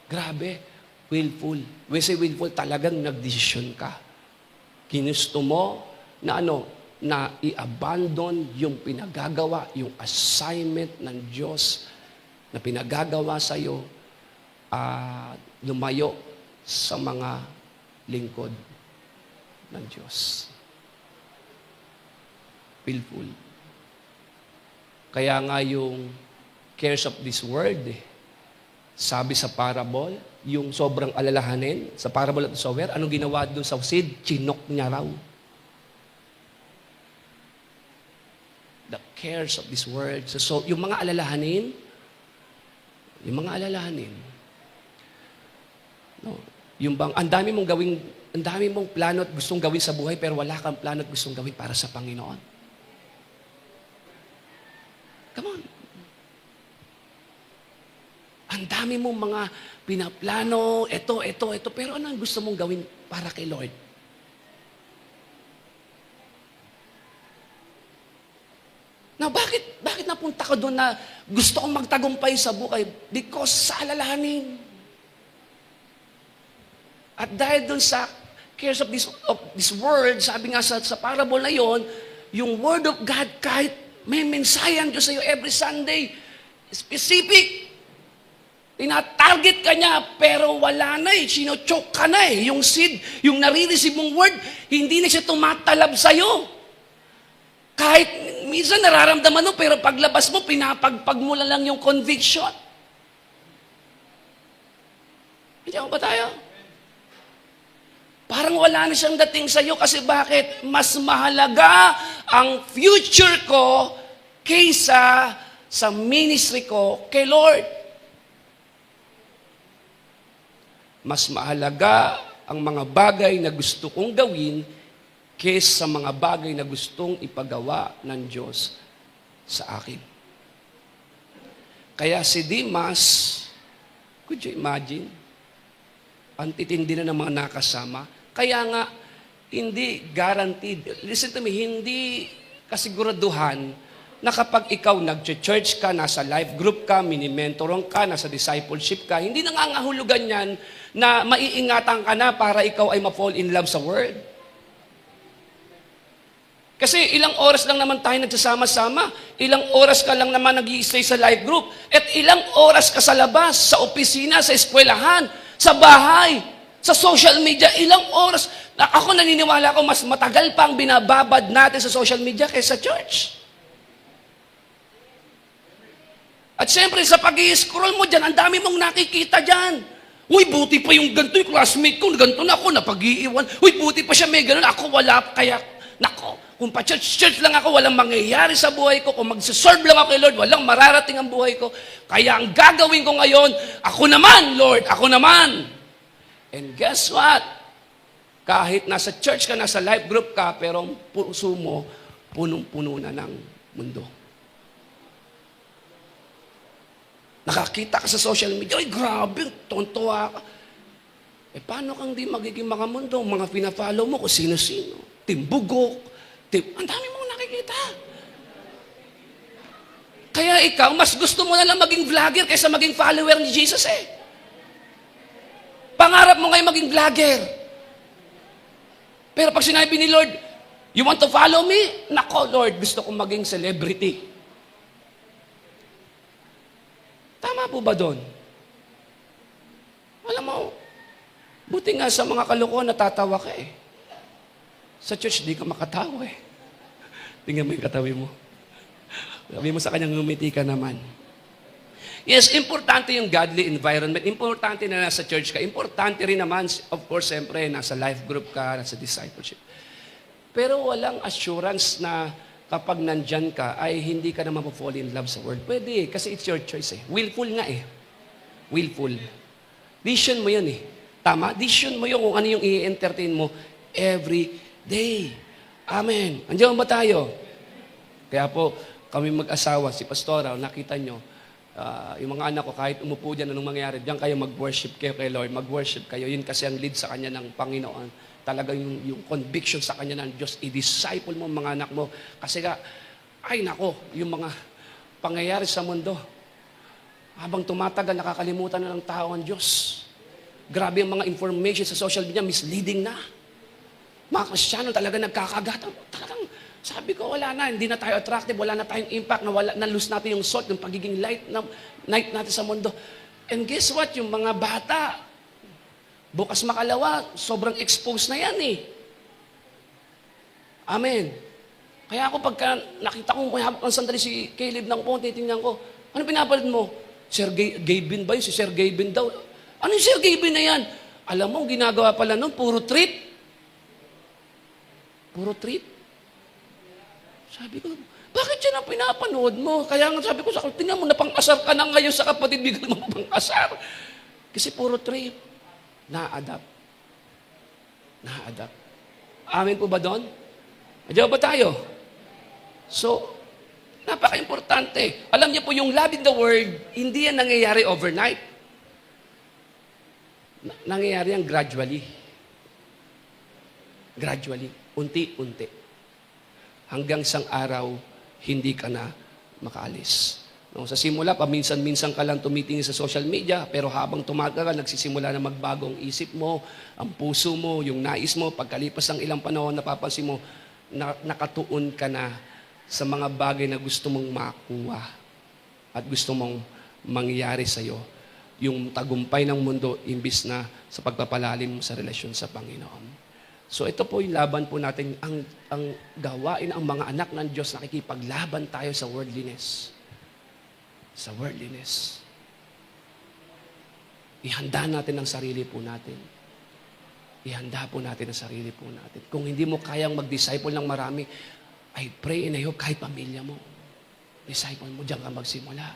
Grabe, willful. When say willful, talagang nagdesisyon ka. Ginusto mo na na i-abandon yung pinagagawa, yung assignment ng Diyos na pinagagawa sa iyo, lumayo sa mga lingkod ng Diyos. Willful. Kaya nga yung cares of this world, sabi sa parable, yung sobrang alalahanin, sa parable of the sower, anong ginawa doon sa seed? Chinok niya raw. The cares of this world. So yung mga alalahanin, no, yung bang, ang dami mong plano at gustong gawin sa buhay, pero wala kang plano at gustong gawin para sa Panginoon. Come on. Ang dami mong mga pinaplano, ito, pero ano ang gusto mong gawin para kay Lord? Now, bakit napunta ko doon na gusto kong magtagumpay sa buhay? Because sa alalahanin. At dahil doon sa cares of this world, sabi nga sa parable na yon, yung Word of God, kahit may mensahe ang Diyos sa iyo every Sunday, specific, tinatarget ka niya, pero wala na sinochoke ka na yung seed, yung nare-receive mong word, hindi na siya tumatalab sa iyo. Kahit minsan nararamdaman mo, pero paglabas mo, pinapagpag mo lang yung conviction. Hindi ba tayo? Parang wala na siyang dating sa iyo kasi bakit? Mas mahalaga ang future ko kaysa sa ministry ko kay Lord. Mas mahalaga ang mga bagay na gusto kong gawin kaysa sa mga bagay na gustong ipagawa ng Diyos sa akin. Kaya si Demas, could you imagine? Ang titindi na ng mga nakasama. Kaya nga, hindi guaranteed. Listen to me, hindi kasiguraduhan na kapag ikaw nag-church ka, nasa life group ka, mini-mentoron ka, nasa discipleship ka, hindi nangangahulugan yan na maiingatan ka na para ikaw ay ma-fall in love sa Word. Kasi ilang oras lang naman tayo nagsasama-sama, ilang oras ka lang naman nag-i-stay sa life group, at ilang oras ka sa labas, sa opisina, sa eskwelahan, sa bahay, sa social media, ilang oras. Ako naniniwala ko, mas matagal pa ang binababad natin sa social media kaysa church. At siyempre, sa pag-i-scroll mo dyan, ang dami mong nakikita dyan. Uy, buti pa yung ganito, yung classmate ko, ganito na ako, napag-iiwan. Uy, buti pa siya, may ganun. Ako wala, kaya, nako, kung pa-church lang ako, walang mangyayari sa buhay ko. Kung magsaserve lang ako kay Lord, walang mararating ang buhay ko. Kaya ang gagawin ko ngayon, ako naman, Lord, ako naman. And guess what? Kahit nasa church ka, nasa life group ka, pero ang puso mo, punong-puno na ng mundo. Nakakita ka sa social media, ay grabe, tontuwa ka. Paano kang di magiging mga mundo? Mga pina-follow mo kung sino-sino. Timbugok. Ang dami mong nakikita. Kaya ikaw, mas gusto mo na lang maging vlogger kaysa maging follower ni Jesus Pangarap mo ngayon maging vlogger. Pero pag sinabi ni Lord, you want to follow me? Nako, Lord, gusto kong maging celebrity. Tama po ba doon? Alam mo, buti nga sa mga kalokohan, natatawa ka Sa church, di ka makatawa Tingnan mo yung katawi mo. Sabi mo sa kanya, ngumiti ka naman. Yes, importante yung godly environment. Importante na nasa church ka. Importante rin naman, of course, siyempre, nasa life group ka, nasa discipleship. Pero walang assurance na kapag nandyan ka, ay hindi ka na mapafall in love sa Word. Pwede, kasi it's your choice Willful nga Willful. Decision mo yun Tama? Decision mo yun kung ano yung i-entertain mo every day. Amen. Andiyan ba tayo? Kaya po, kami mag-asawa, si Pastora, nakita nyo, yung mga anak ko, kahit umupo dyan, anong mangyayari, diyan kayo mag-worship kayo kay Lord, mag-worship kayo. Yun kasi ang lead sa kanya ng Panginoon. Talagang yung conviction sa kanya ng Diyos, i-disciple mo mga anak mo. Kasi ay nako, yung mga pangyayari sa mundo, habang tumatagal, nakakalimutan na ng tao ang Diyos. Grabe ang mga information sa social media, misleading na. Mga Kristiyano talaga nagkakagatan. Talagang Sabi ko, wala na, hindi na tayo attractive, wala na tayong impact, na-lose natin yung salt, yung pagiging light natin sa mundo. And guess what? Yung mga bata, bukas makalawa, sobrang exposed na yan eh. Amen. Kaya ako pagka nakita kong may habang sandali si Caleb ng phone, titingnan ko, ano pinapalad mo? Sir Gavin ba yun? Si Sir Gavin daw. Ano yung Sir Gavin na yan? Alam mo, ginagawa pala nun, puro treat. Puro treat. Sabi ko, bakit yan ang pinapanood mo? Kaya nga sabi ko sa kanya, tingnan mo, napang-asar ka na ngayon sa kapatid, bigyan mo pang-asar. Kasi puro trip. Na-adapt. Na-adapt. Amin po ba doon? Medyo ba tayo? So, napaka-importante. Alam niyo po, yung love in the word, hindi yan nangyayari overnight. Nangyayari yan gradually. Gradually. Unti-unti. Hanggang isang araw, hindi ka na makaalis. No, sa simula, paminsan-minsan ka lang tumitingin sa social media, pero habang tumagal, nagsisimula na magbago ang isip mo, ang puso mo, yung nais mo, pagkalipas ng ilang panahon, napapansin mo, nakatuon ka na sa mga bagay na gusto mong makuha at gusto mong mangyari sa'yo. Yung tagumpay ng mundo, imbis na sa pagpapalalim sa relasyon sa Panginoon. So ito po yung laban po natin, ang gawain ang mga anak ng Diyos, nakikipaglaban tayo sa worldliness. Sa worldliness. Ihanda natin ang sarili po natin. Ihanda po natin ang sarili po natin. Kung hindi mo kayang mag-disciple ng marami, I pray and I hope kahit pamilya mo, disciple mo, diyan ka magsimula.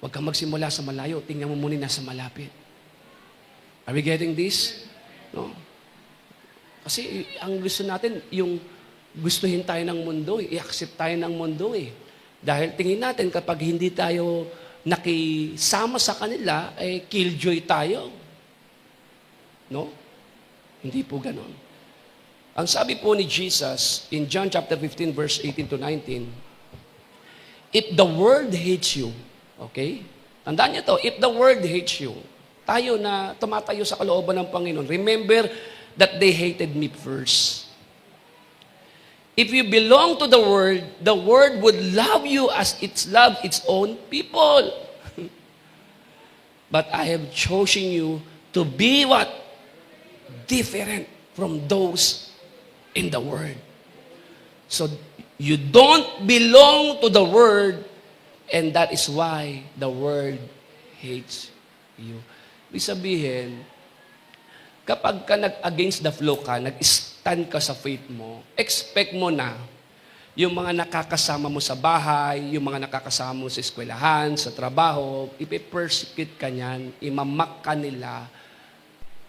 Huwag kang magsimula sa malayo, tingnan mo muna nasa malapit. Are we getting this? No? Kasi ang gusto natin, yung gustuhin tayo ng mundo, i-accept tayo ng mundo eh. Dahil tingin natin kapag hindi tayo nakisama sa kanila, killjoy tayo. No? Hindi po ganon. Ang sabi po ni Jesus in John chapter 15 verse 18 to 19, if the world hates you, okay? Tandaan niyo to, if the world hates you, tayo na tumatayo sa kalooban ng Panginoon, remember that they hated me first. If you belong to the world would love you as it loves its own people. But I have chosen you to be what? Different from those in the world. So, you don't belong to the world, and that is why the world hates you. Ibig sabihin, kapag ka nag-against the flow ka, nag-stand ka sa faith mo, expect mo na yung mga nakakasama mo sa bahay, yung mga nakakasama mo sa eskwelahan, sa trabaho, ipipersecute ka niyan, imamak ka nila,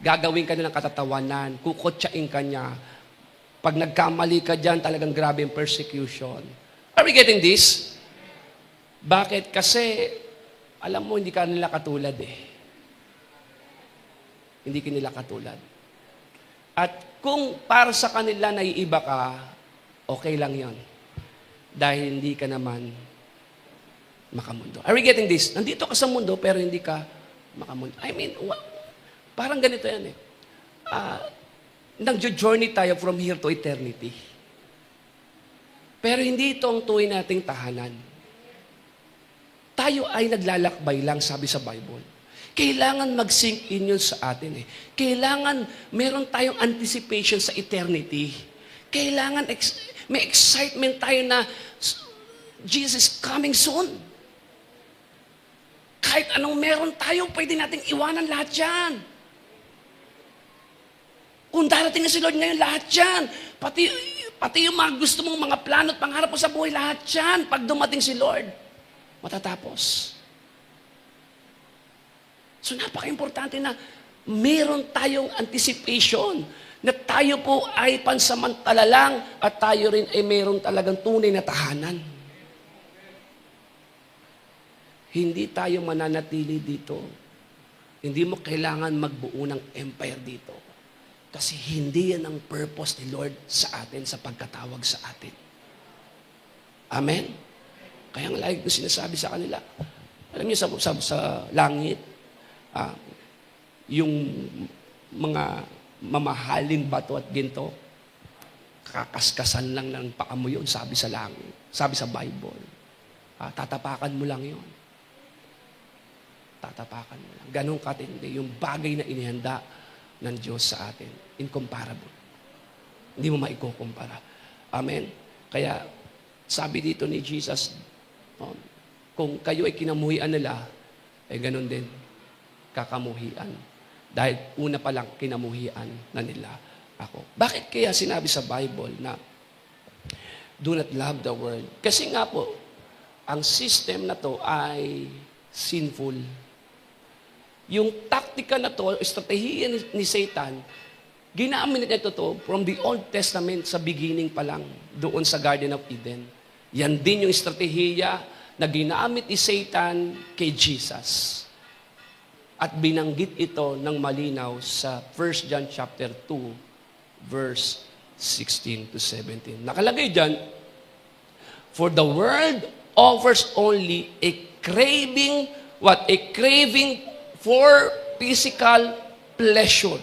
gagawin ka nilang katatawanan, kukotsain ka niya. Pag nagkamali ka dyan, talagang grabe yung persecution. Are we getting this? Bakit? Kasi, alam mo, hindi ka nila katulad eh. Hindi kanila katulad. At kung para sa kanila naiiba ka, okay lang yon. Dahil hindi ka naman makamundo. Are we getting this? Nandito ka sa mundo, pero hindi ka makamundo. I mean, parang ganito yan eh. Nag-journey tayo from here to eternity. Pero hindi ito ang tuwin nating tahanan. Tayo ay naglalakbay lang, sabi sa Bible. Kailangan mag-sink in yun sa atin eh. Kailangan meron tayong anticipation sa eternity. Kailangan may excitement tayo na Jesus is coming soon. Kahit anong meron tayo, pwede nating iwanan lahat yan. Kung darating na si Lord ngayon, lahat yan. Pati yung mga gusto mong mga plano at pangarap mo sa buhay, lahat yan. Pag dumating si Lord, matatapos. So napaka-importante na meron tayong anticipation na tayo po ay pansamantala lang at tayo rin ay meron talagang tunay na tahanan. Hindi tayo mananatili dito. Hindi mo kailangan magbuo ng empire dito. Kasi hindi yan ang purpose ni Lord sa atin, sa pagkatawag sa atin. Amen? Kaya ang lagi ko sinasabi sa kanila, alam niyo sa langit, yung mga mamahaling bato at ginto, Kakaskasan lang ng paa mo yun, sabi sa langit. Sabi sa Bible. Tatapakan mo lang yun. Tatapakan mo lang. Ganong katindi. Yung bagay na inihanda ng Diyos sa atin. Incomparable. Hindi mo maikukumpara. Amen? Kaya, sabi dito ni Jesus, kung kayo ay kinamuhian nila, ganon din, kakamuhian. Dahil una pa lang, kinamuhian na nila ako. Bakit kaya sinabi sa Bible na do not love the world? Kasi nga po, ang system na to ay sinful. Yung taktika na to, estratehiya ni Satan, ginamit niya to from the Old Testament sa beginning pa lang, doon sa Garden of Eden. Yan din yung estratehiya na ginamit ni Satan kay Jesus. At binanggit ito ng malinaw sa 1 John chapter 2, verse 16 to 17. Nakalagay dyan, for the world offers only a craving, a craving for physical pleasure.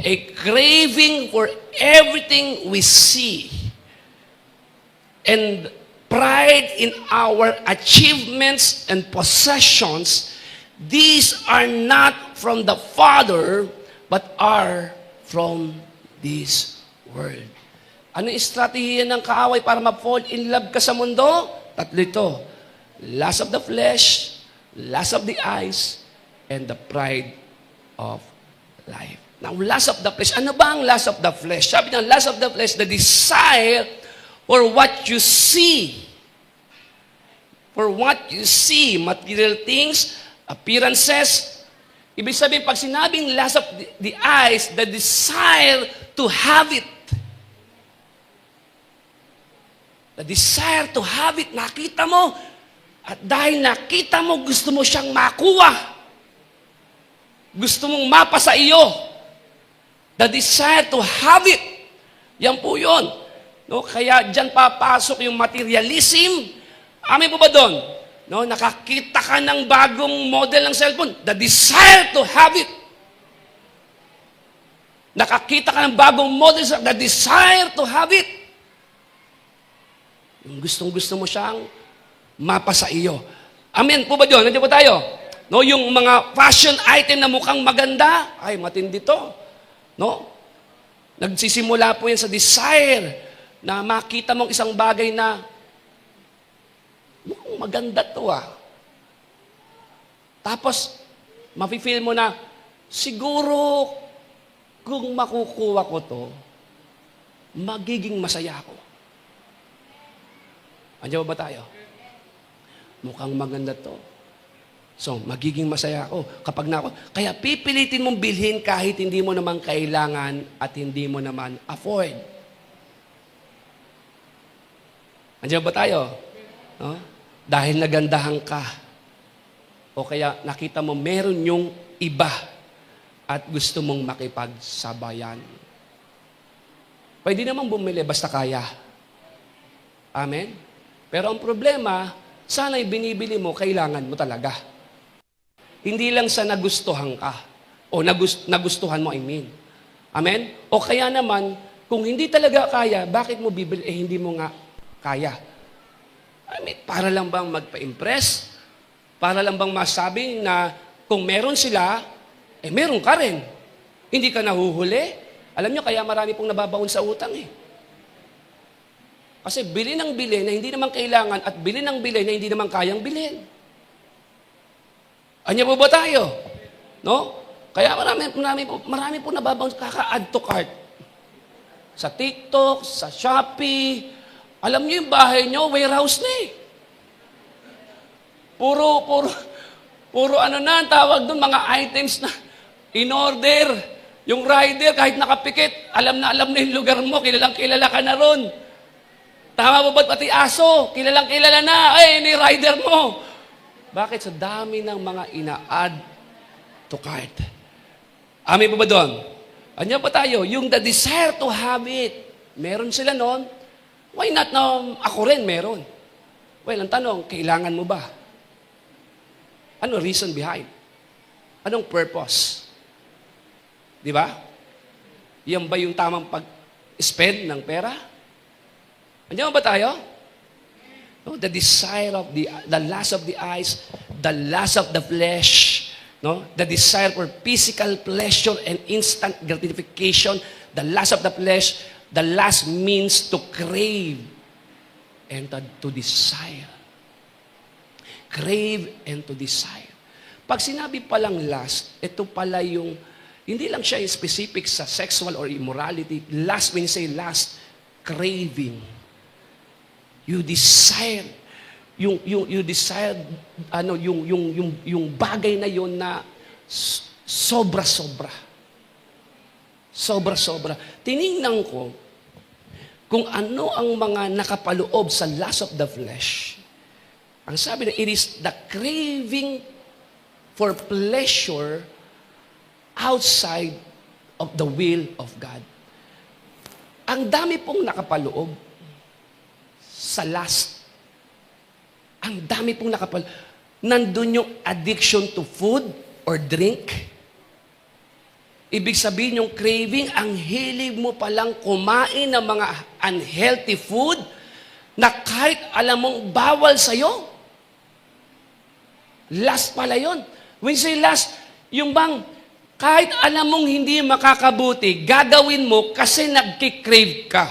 A craving for everything we see. And pride in our achievements and possessions, these are not from the Father, but are from this world. Ano yung estratehiya ng kaaway para ma-fall in love ka sa mundo? Tatlo ito. Lust of the flesh, lust of the eyes, and the pride of life. Now, lust of the flesh. Ano ba ang lust of the flesh? Sabi ng lust of the flesh, the desire for what you see. For what you see, material things, appearances. Ibig sabihin, pag sinabing lust of the eyes, the desire to have it. The desire to have it, nakita mo. At dahil nakita mo, gusto mo siyang makuha. Gusto mong mapasa iyo. The desire to have it. Yan po yun. No? Kaya dyan papasok yung materialism. Amin po ba doon? No? Nakakita ka ng bagong model ng cellphone. The desire to have it. Nakakita ka ng bagong model, the desire to have it. Yung gustong-gusto mo siyang mapasa iyo. Amen po ba doon? Nandiyan po tayo? No, yung mga fashion item na mukhang maganda, ay matindi to. No? Nagsisimula po yan sa desire na makita mong isang bagay na maganda to Tapos, mafe-feel mo na, siguro, kung makukuha ko to, magiging masaya ako. Andiyan ba tayo? Mukhang maganda to. So, magiging masaya ako kapag Kaya pipilitin mong bilhin kahit hindi mo naman kailangan at hindi mo naman afford. Andiyan ba tayo? No? Dahil nagandahan ka. O kaya nakita mo meron yung iba at gusto mong makipagsabayan. Pwede naman bumili basta kaya. Amen? Pero ang problema, sana'y binibili mo, kailangan mo talaga. Hindi lang sa nagustuhan ka. O nagustuhan mo, I mean. Amen? O kaya naman, kung hindi talaga kaya, bakit mo bibili? Hindi mo nga kaya. I mean, para lang bang magpa-impress? Para lang bang masabi na kung meron sila, meron ka rin. Hindi ka nahuhuli. Alam nyo, kaya marami pong nababaon sa utang Kasi bili ng bili na hindi naman kailangan at bili ng bili na hindi naman kayang bilhin. Anya po ba tayo? No? Kaya marami po nababaon kaka-add to cart. Sa TikTok, sa Shopee. Alam niyo yung bahay niyo, warehouse na Puro ano na ang tawag doon, mga items na in order. Yung rider, kahit nakapikit, alam na yung lugar mo, kilalang kilala ka na ron. Tama ba ba't pati aso? Kilalang kilala na, ni rider mo. Bakit? Sa dami ng mga ina-add to cart. Amin po ba doon? Anya pa tayo? Yung the desire to have it. Meron sila noon. Why not na ako rin meron? Well, ang tanong, kailangan mo ba? Ano reason behind? Anong purpose? Di ba? Yan ba yung tamang spend ng pera? Andiyan ba tayo? No, the desire of the lust of the eyes, the lust of the flesh, no? The desire for physical pleasure and instant gratification, the lust of the flesh, the lust means to crave and to desire. Crave and to desire. Pag sinabi palang lust, ito pala yung, hindi lang siya specific sa sexual or immorality. Lust, when you say lust, craving. You desire, you desire, yung bagay na yon na sobra-sobra. Sobra-sobra. Tiningnan ko kung ano ang mga nakapaloob sa lust of the flesh. Ang sabi na, it is the craving for pleasure outside of the will of God. Ang dami pong nakapaloob sa lust. Ang dami pong nandun yung addiction to food or drink. Ibig sabihin yung craving, ang hilig mo palang kumain ng mga unhealthy food na kahit alam mong bawal sa'yo. Lust pala yun. When you say lust, yung bang kahit alam mong hindi makakabuti, gagawin mo kasi nagkikrave ka.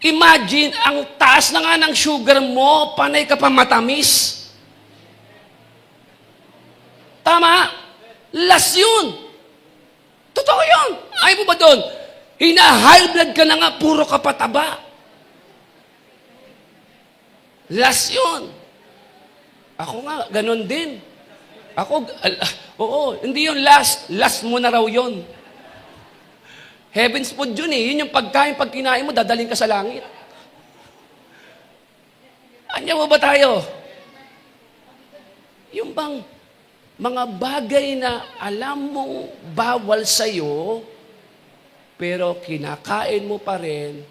Imagine, ang taas na nga ng sugar mo, panay ka pa matamis. Tama? Last yun. Totoo yun. Ay mo ba doon? Hina-high blood ka na nga, puro ka pataba. Last yun. Ako nga, ganun din. Oo, hindi yun last. Last mo na raw yun. Heaven's food yun eh. Yun yung pagkain, pag kinain mo, dadaling ka sa langit. Anya mo ba tayo? Yung bang mga bagay na alam mong bawal sa'yo, pero kinakain mo pa rin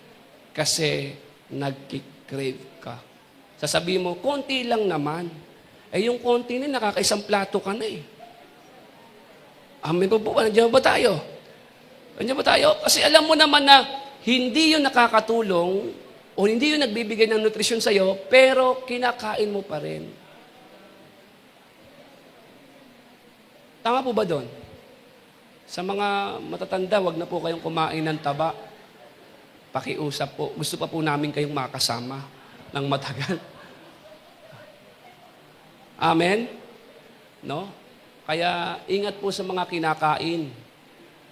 kasi nagkikrave ka. Sasabihin mo, konti lang naman. Eh yung konti na, nakakaisang plato ka na eh. Amen po po. Nandiyan ba tayo? Nandiyan ba tayo? Kasi alam mo naman na hindi yun nakakatulong o hindi yun nagbibigay ng nutrisyon sa'yo, pero kinakain mo pa rin. Tama po ba doon? Sa mga matatanda, wag na po kayong kumain ng taba. Pakiusap po. Gusto pa po namin kayong makasama ng matagal. Amen? No? Kaya ingat po sa mga kinakain.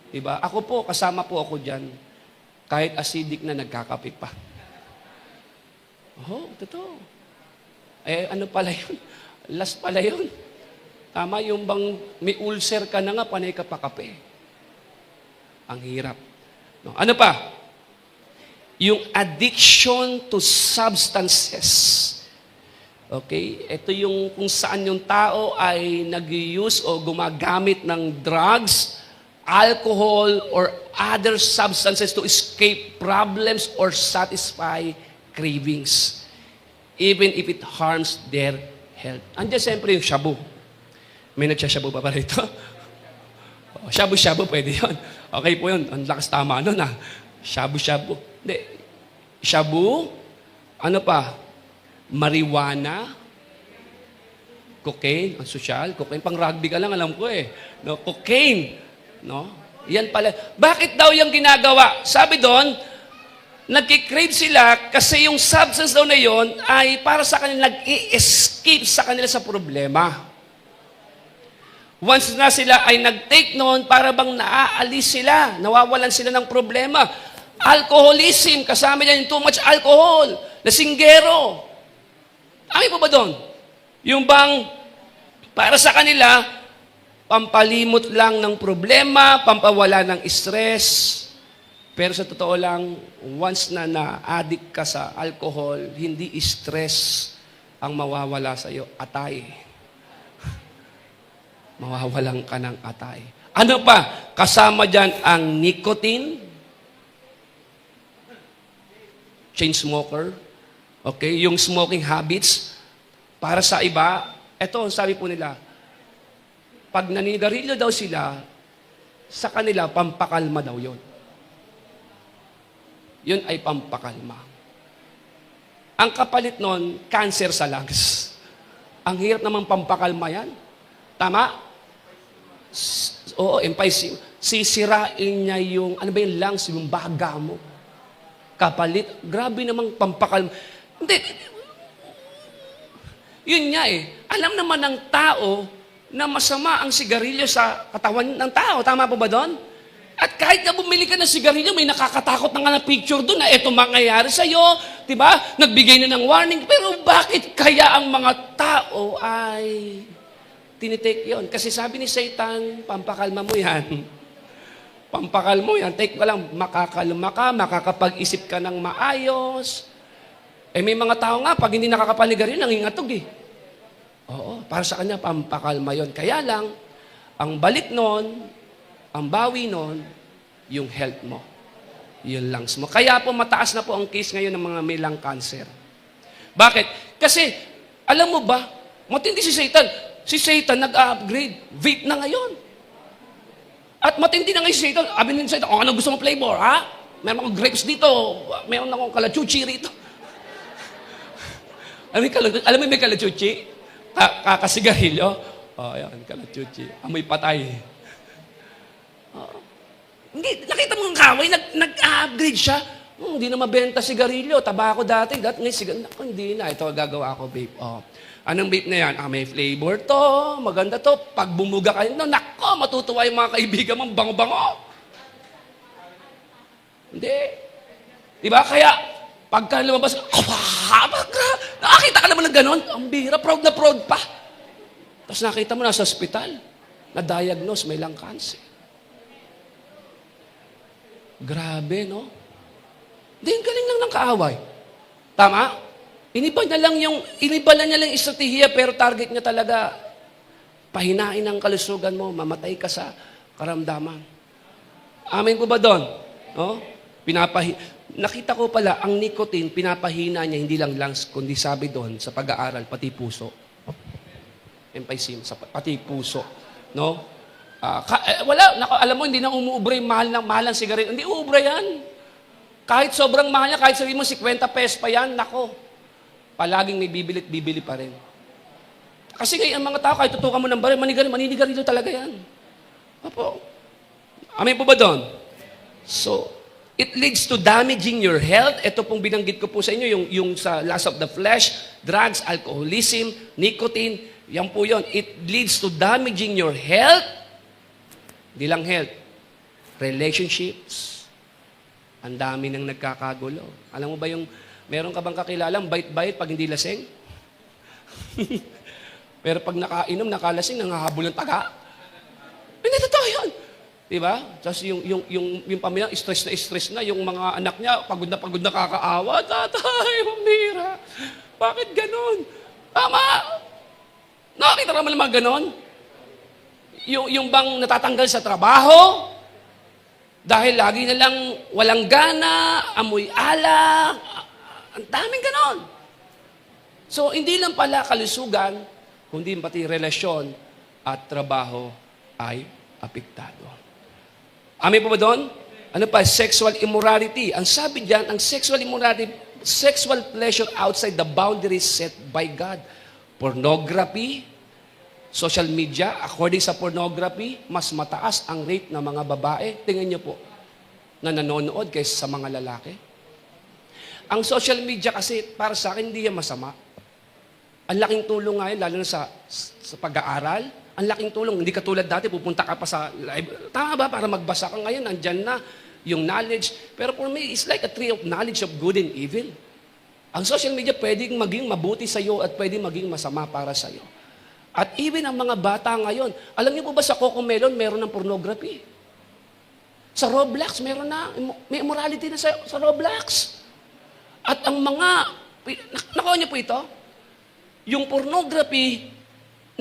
Diba? Ako po, kasama po ako dyan. Kahit acidic na nagkakape pa. Oh, totoo. Eh, ano pala yun? Last pala yun. Tama, yung bang may ulcer ka na nga, panay ka pa kape. Ang hirap. No? Ano pa? Yung addiction to substances. Okay? Ito yung kung saan yung tao ay nag-use o gumagamit ng drugs, alcohol, or other substances to escape problems or satisfy cravings, even if it harms their health. Andiyan siyempre yung shabu. May nagsashabu pa rito? Shabu-shabu, pwede yun. Okay po yun. Ang lakas tama nun ah. Shabu-shabu. Hindi. Shabu, ano pa? Marijuana, cocaine, ang sosyal, cocaine, pang rugby ka lang, alam ko eh. No, cocaine. No? Yan pala. Bakit daw yung ginagawa? Sabi doon, nagkikrave sila kasi yung substance daw na yon ay para sa kanila, nag-i-escape sa kanila sa problema. Once na sila ay nag-take noon, para bang naaalis sila, nawawalan sila ng problema. Alcoholism, kasama yan yung too much alcohol, lasinggero. Ay po ba doon? Yung bang para sa kanila, pampalimot lang ng problema, pampawala ng stress. Pero sa totoo lang, once na na-addict ka sa alcohol, hindi stress ang mawawala sa iyo, atay. Mawawalan ka ng atay. Ano pa? Kasama dyan ang nicotine, chain smoker, okay, yung smoking habits. Para sa iba, eto, sabi po nila, pag naninigarilyo daw sila, sa kanila, pampakalma daw yon. Yun ay pampakalma. Ang kapalit nun, cancer sa lungs. Ang hirap namang pampakalma yan. Tama? Oo, emphysema. Sisirain niya yung, ano ba yung lungs, yung baga mo. Kapalit. Grabe namang pampakalma. Hindi. Yun nga eh. Alam naman ng tao na masama ang sigarilyo sa katawan ng tao. Tama po ba doon? At kahit na bumili ka ng sigarilyo, may nakakatakot na nga na picture doon na ito mangyayari sa'yo. Diba? Nagbigay na ng warning. Pero bakit kaya ang mga tao ay tinitake yon? Kasi sabi ni Satan, pampakalma mo yan. Pampakalma mo yan. Take ka lang, makakalma ka, makakapag-isip ka ng maayos. Eh may mga tao nga, pag hindi nakakapanigarilyo, nangingatog eh. Oo, para sa kanya, pampakalma yon. Kaya lang, ang balik nun, ang bawi nun, yung health mo. Yung lungs mo. Kaya po mataas na po ang case ngayon ng mga may lung cancer. Bakit? Kasi, alam mo ba, matindi si Satan. Si Satan nag-upgrade. Vape na ngayon. At matindi na ngayon si Satan. Sabi ni Satan, ano gusto mo flavor, ha? Meron akong grapes dito. Meron akong kalachuchi rito. Alam mo may kalachuchi? Kakasigarilyo? Yan, kalachuchi. Amoy patay. Hindi, nakita mo ang kaway, nag-upgrade siya. Hindi na mabenta sigarilyo. Tabako dati. Hindi na. Ito, gagawa ako, vape. Anong vape na yan? May flavor to. Maganda to. Pag bumuga kayo, nako, matutuwa yung mga kaibigan mong bango-bango. Hindi. Diba? Kaya, pagka lumabas, nakakita ka naman ng ganon. Ang bihira, proud na proud pa. Tapos nakita mo nasa ospital, na-diagnose, may lung cancer. Grabe, no? Hindi, galing lang ng kaaway. Tama? Iniba niya lang yung estratehiya, pero target niya talaga, pahinain ang kalusugan mo, mamatay ka sa karamdaman. Amen ko ba doon? No? Nakita ko pala, ang nicotine, pinapahina niya, hindi lang lungs, kundi sabi doon, sa pag-aaral, pati puso. Emphysema, pati puso. No? Alam mo, hindi na umuubra yung mahal ng sigarilyo. Hindi uubra yan. Kahit sobrang mahal niya, kahit sabihin mo 50 pesos pa yan, nako, palaging may bibili pa rin. Kasi ngayon, ang mga tao, kahit tutukan mo ng baril, maninigarilyo talaga yan. Opo. Amen po ba doon? So, it leads to damaging your health. Ito pong binanggit ko po sa inyo, yung sa lust of the flesh, drugs, alcoholism, nicotine, yan po yun. It leads to damaging your health. Hindi lang health. Relationships. Ang dami nang nagkakagulo. Alam mo ba meron ka bang kakilalang bait-bait pag hindi lasing? Pero pag nakainom, nakalasing, nangahabol ng taga. Hindi totoo yun. Diba? Tapos yung pamilya, stress na. Yung mga anak niya, pagod na kakaawa. Tatay, mamira. Bakit ganon? Tama! Nakakita naman mga ganon? Yung bang natatanggal sa trabaho, dahil lagi na lang walang gana, amoy alak, ang daming ganon. So, hindi lang pala kalusugan, kundi pati relasyon at trabaho ay apektado. Amin po ba doon? Ano pa? Sexual immorality. Ang sabi diyan, ang sexual immorality, sexual pleasure outside the boundaries set by God. Pornography, social media, according sa pornography, mas mataas ang rate ng mga babae. Tingnan niyo po, na nanonood kaysa sa mga lalaki. Ang social media kasi, para sa akin, hindi yan masama. Ang laking tulong ngayon, lalo na sa pag-aaral. Ang laking tulong. Hindi katulad dati, pupunta ka pa sa live. Tama ba? Para magbasa ka ngayon, nandyan na yung knowledge. Pero for me, it's like a tree of knowledge of good and evil. Ang social media pwedeng maging mabuti sa iyo at pwedeng maging masama para sa iyo. At even ang mga bata ngayon, alam niyo po ba sa Cocomelon, meron ng pornography? Sa Roblox, meron na, may immorality na sa Roblox. At ang mga, nakuha niyo po ito? Yung pornography,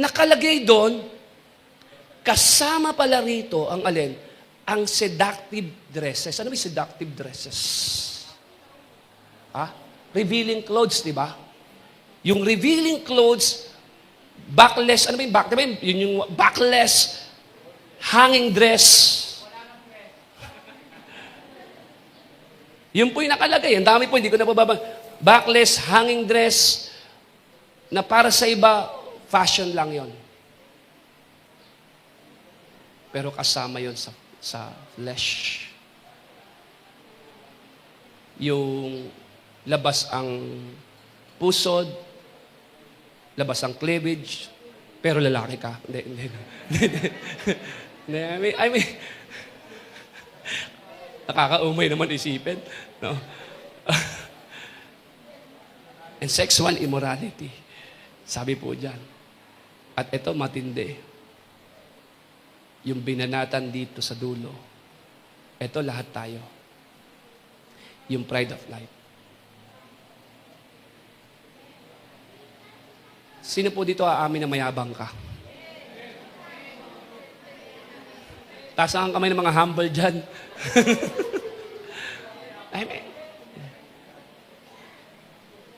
nakalagay doon, kasama pala rito ang alin? Ang seductive dresses. Ano ba yung seductive dresses? Revealing clothes, di ba? Yung revealing clothes, backless, ano ba yung back? Diba yun yung backless, hanging dress. Yun po yung nakalagay. Ang dami po, hindi ko nabababa. Backless, hanging dress, na para sa iba, fashion lang yon. Pero kasama yon sa flesh. Yung labas ang pusod, labas ang cleavage, pero lalaki ka. Hindi. I mean, nakakaumay naman isipin. No? And sexual immorality. Sabi po dyan. At ito matindi. Yung binanatan dito sa dulo. Ito lahat tayo. Yung pride of life. Sino po dito aamin na mayabang ka? Taas ang kamay ng mga humble dyan. I mean,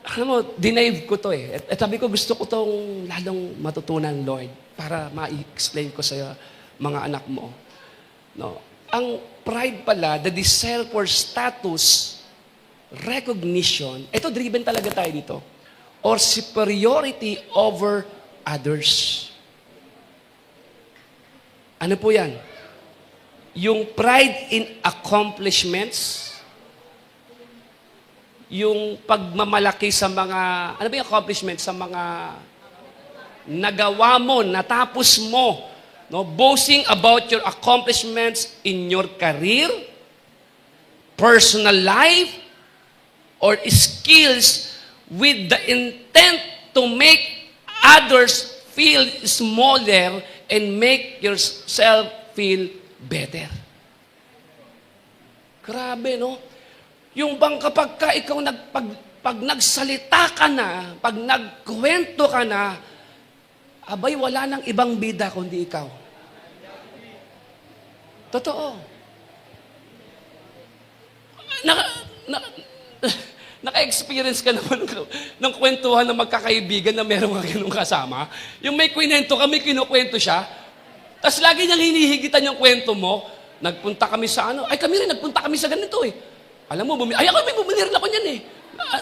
alam mo, dinaive ko to eh. At sabi ko, gusto ko tong lalong matutunan, Lord, para ma-explain ko sa mga anak mo. No? Ang pride pala, the desire for status, recognition, ito driven talaga tayo dito. Or superiority over others. Ano po yan? Yung pride in accomplishments, yung pagmamalaki sa mga, ano ba yung accomplishment? Sa mga nagawa mo, natapos mo. No? Boasting about your accomplishments in your career, personal life, or skills with the intent to make others feel smaller and make yourself feel better. Grabe, no? Yung bang kapag ka ikaw pag nagsalita ka na, pag nagkwento ka na, abay, wala nang ibang bida kundi ikaw. Totoo. Naka-experience ka naman ng kwentuhan ng magkakaibigan na meron ka ganun kasama. Yung may kwento ka, may kinukwento siya, tapos lagi niyang hinihigitan yung kwento mo, nagpunta kami sa ano, ay kami rin, nagpunta kami sa ganito eh. Alam mo, bumili rin ako niyan eh.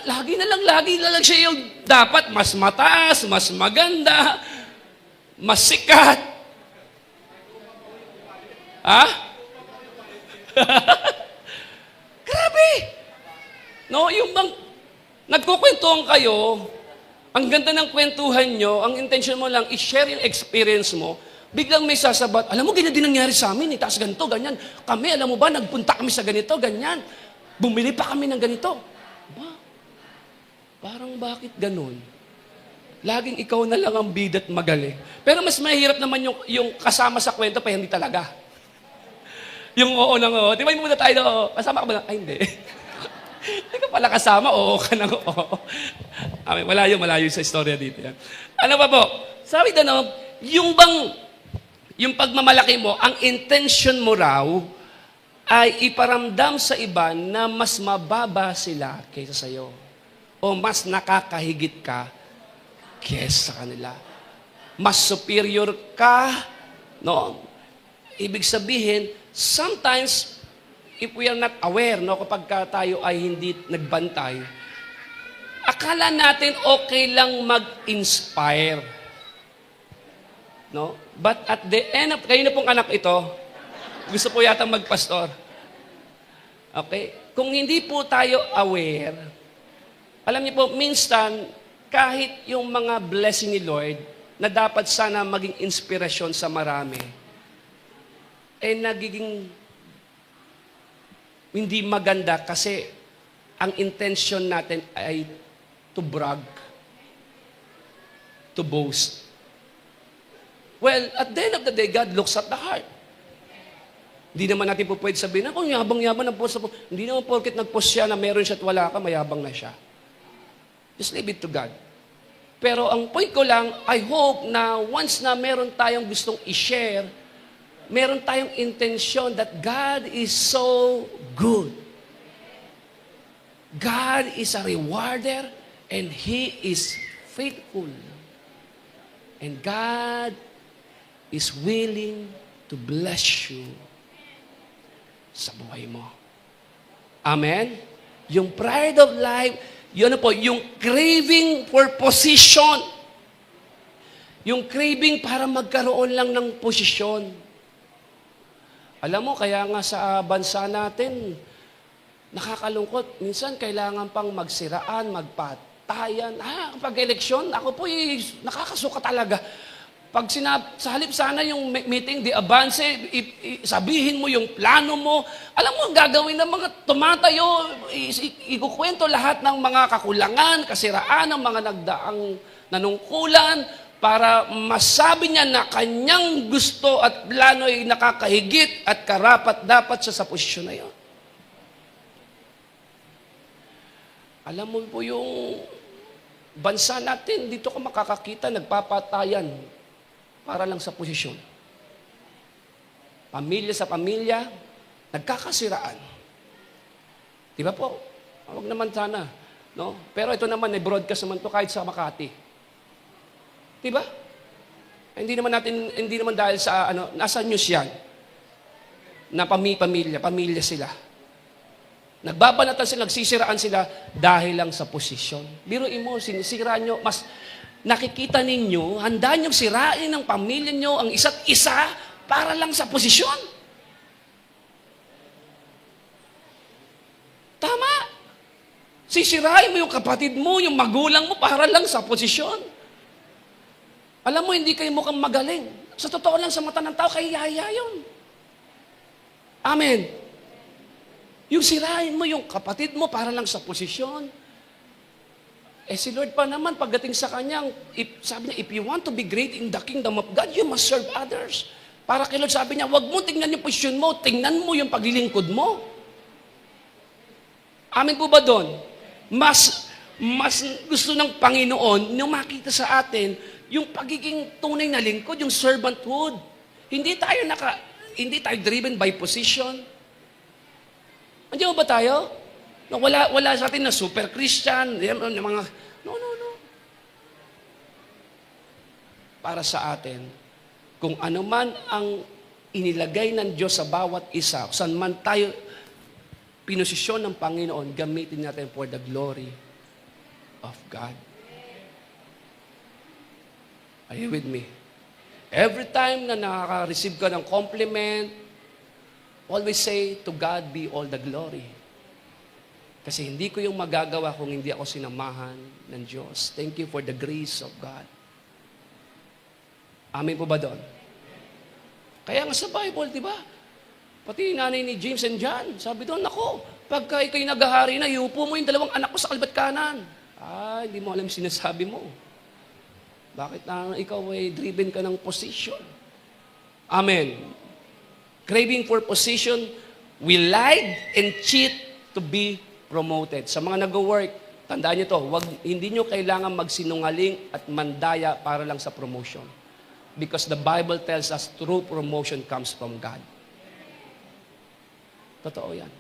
Lagi na lang siya yung dapat mas mataas, mas maganda, mas sikat. Ha? Grabe! No, yung bang nagkukwentuhan kayo, ang ganda ng kwentuhan nyo, ang intention mo lang, i-share yung experience mo, biglang may sasabat, alam mo, ganyan din nangyari sa amin, taas ganito, ganyan. Kami, alam mo ba, nagpunta kami sa ganito, ganyan. Bumili pa kami ng ganito. Ba? Parang bakit ganun? Laging ikaw na lang ang bidat magaling. Pero mas mahirap naman yung kasama sa kwento pa hindi talaga. Yung oo ng oo. Di ba yung muna tayo na oo? Kasama ka ba? Ay, hindi. Hindi ka pala kasama, oo ka ng oo. Malayo sa istorya dito. Yan. Ano ba po? Sabi doon, yung pagmamalaki mo, ang intention mo raw ay iparamdam sa iba na mas mababa sila kaysa sa'yo. O mas nakakahigit ka kaysa sa kanila. Mas superior ka, no? Ibig sabihin, sometimes, if we are not aware, no, kapag tayo ay hindi nagbantay, akala natin okay lang mag-inspire. No? But at the end of, kayo na pong anak ito, gusto po yata magpastor. Okay? Kung hindi po tayo aware, alam niyo po, minsan, kahit yung mga blessing ni Lord, na dapat sana maging inspirasyon sa marami, nagiging hindi maganda kasi ang intention natin ay to brag, to boast. Well, at the end of the day, God looks at the heart. Hindi naman natin po pwede sabihin, kung yabang-yaman ang post. Hindi naman porket nag-post siya na meron siya at wala ka, mayabang na siya. Just leave it to God. Pero ang point ko lang, I hope na once na meron tayong gustong i-share, meron tayong intensyon that God is so good. God is a rewarder and He is faithful. And God is willing to bless you sa buhay mo. Amen? Yung pride of life, yun po, yung craving for position. Yung craving para magkaroon lang ng posisyon. Alam mo, kaya nga sa bansa natin, nakakalungkot. Minsan, kailangan pang magsiraan, magpatayan. Pag eleksyon, ako po nakakasuka talaga. Pag sa halip sana yung meeting, di avance, sabihin mo yung plano mo. Alam mo, ang gagawin ng mga tumatayo, ikukwento lahat ng mga kakulangan, kasiraan ng mga nagdaang nanungkulan, para masabi niya na kanyang gusto at plano ay nakakahigit at karapat-dapat siya sa posisyon na yun. Alam mo po yung bansa natin, dito ka makakakita, nagpapatayan para lang sa posisyon. Pamilya sa pamilya, nagkakasiraan. Di ba po? Huwag naman sana. No? Pero ito naman, broadcast naman to kahit sa Makati. Di ba? Hindi naman dahil sa, nasa news yan, na pamilya sila. Nagbabanatan sila, nagsisiraan sila dahil lang sa posisyon. Biruin mo, sinisiraan nyo, mas nakikita ninyo, handa niyong sirain ng pamilya niyo ang isa't isa para lang sa posisyon. Tama. Sisirain mo yung kapatid mo, yung magulang mo para lang sa posisyon. Alam mo, hindi kayo mukhang magaling. Sa totoo lang, sa mata ng tao, kaya yun. Amen. Yung sirain mo yung kapatid mo para lang sa posisyon. Si Lord pa naman, pagdating sa Kanya, sabi niya, if you want to be great in the kingdom of God, you must serve others. Para kay Lord, sabi niya, wag mo tingnan yung posisyon mo, tingnan mo yung paglilingkod mo. Amen po ba doon? Mas gusto ng Panginoon nung makita sa atin yung pagiging tunay na lingkod, yung servanthood. Hindi tayo driven by position. Andiyan ba tayo? No, wala sa atin na super Christian, mga, no. Para sa atin, kung ano man ang inilagay ng Diyos sa bawat isa, saan man tayo pinosisyon ng Panginoon, gamitin natin for the glory of God. Are you with me? Every time na nakaka-receive ka ng compliment, always say, to God be all the glory. Kasi hindi ko yung magagawa kung hindi ako sinamahan ng Diyos. Thank you for the grace of God. Amen po ba doon? Kaya nga sa Bible, di ba? Pati nanay ni James and John, sabi doon, nako, pagka ikaw'y naghahari na, iupo mo yung dalawang anak ko sa kalibat kanan. Hindi mo alam sinasabi mo. Bakit na ikaw ay driven ka ng position? Amen. Craving for position, we lied and cheat to be promoted. Sa mga nag-work, tandaan niyo to, hindi niyo kailangan magsinungaling at mandaya para lang sa promotion. Because the Bible tells us true promotion comes from God. Totoo yan.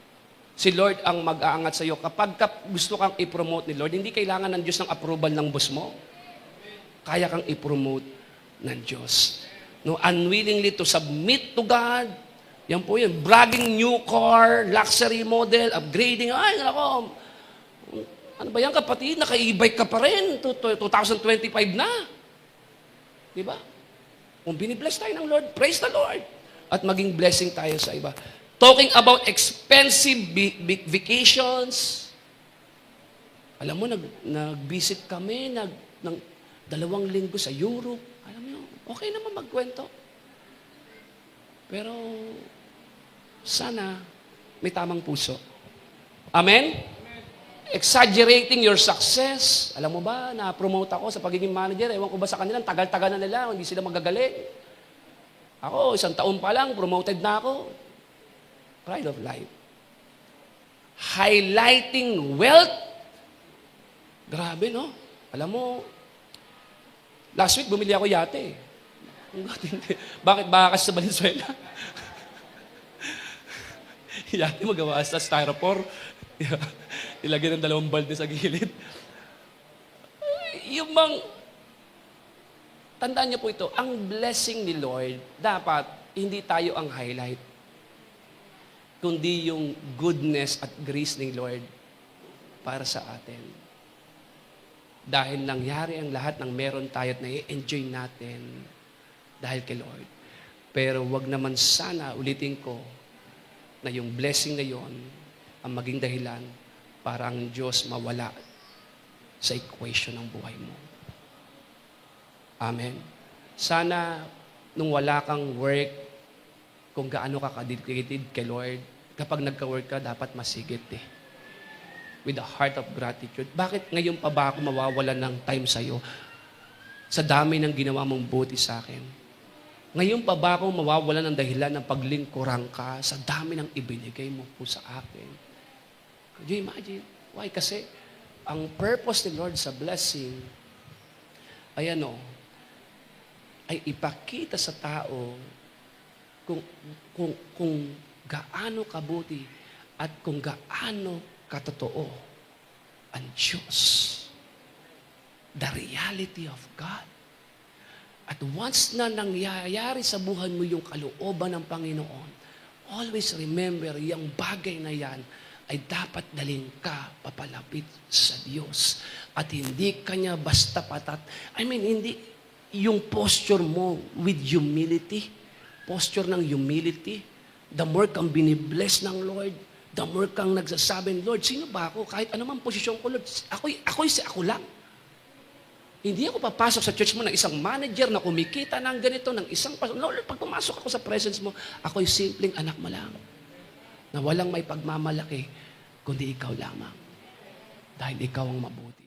Si Lord ang mag-aangat sa iyo. Kapag gusto kang i-promote ni Lord, hindi kailangan ng Diyos ng approval ng boss mo. Kaya kang i-promote ng Diyos. No, unwillingly to submit to God. Yan po yun. Bragging new car, luxury model, upgrading. Ay, nako. Ano ba yan, kapatid? Naka-e-bike ka pa rin. 2025 na. Di ba? Kung binibless tayo ng Lord, praise the Lord. At maging blessing tayo sa iba. Talking about expensive vacations. Alam mo, nag-visit kami ng 2 linggo sa Europe. Alam mo, okay naman magkwento. Pero, sana may tamang puso. Amen? Exaggerating your success. Alam mo ba, na-promote ako sa pagiging manager. Ewan ko ba sa kanila, tagal-tagal na nila, hindi sila magagaling. Ako, 1 taon pa lang, promoted na ako. Pride of life. Highlighting wealth. Grabe, no? Alam mo, last week, bumili ako yate. Bakit ba kasi sa Valenzuela? Yate magawa sa styrofoam. Ilagay ng 2 balde sa gilid. Yung tandaan niyo po ito, ang blessing ni Lord, dapat hindi tayo ang highlight, kundi yung goodness at grace ni Lord para sa atin. Dahil nangyari ang lahat ng meron tayo at na-enjoy natin dahil kay Lord. Pero wag naman sana, ulitin ko, na yung blessing na yon ang maging dahilan para ang Diyos mawala sa equation ng buhay mo. Amen. Sana, nung wala kang work, kung gaano ka dedicated kay Lord, kapag nagka-work ka, dapat masigit with a heart of gratitude. Bakit ngayon pa ba ako mawawalan ng time sa'yo sa dami ng ginawa mong buti sa akin? Ngayon pa ba ako mawawalan ng dahilan ng paglingkurang ka sa dami ng ibinigay mo po sa akin? Could you imagine? Why? Kasi ang purpose ni Lord sa blessing ay ay ipakita sa tao kung gaano kabuti at kung gaano katotoo ang Diyos. The reality of God. At once na nangyayari sa buhay mo yung kalooban ng Panginoon, always remember, yung bagay na yan ay dapat dalhin ka papalapit sa Diyos. At hindi kanya basta patat. Hindi yung posture mo with humility, posture ng humility, the more kang binibless ng Lord, the more kang nagsasabing, Lord, sino ba ako? Kahit anumang posisyon ko, Lord, ako lang. Hindi ako papasok sa church mo ng isang manager na kumikita ng ganito, ng isang pastor. Lord, pag pumasok ako sa presence mo, ako'y simpleng anak mo lang, na walang may pagmamalaki, kundi ikaw lamang. Dahil ikaw ang mabuti.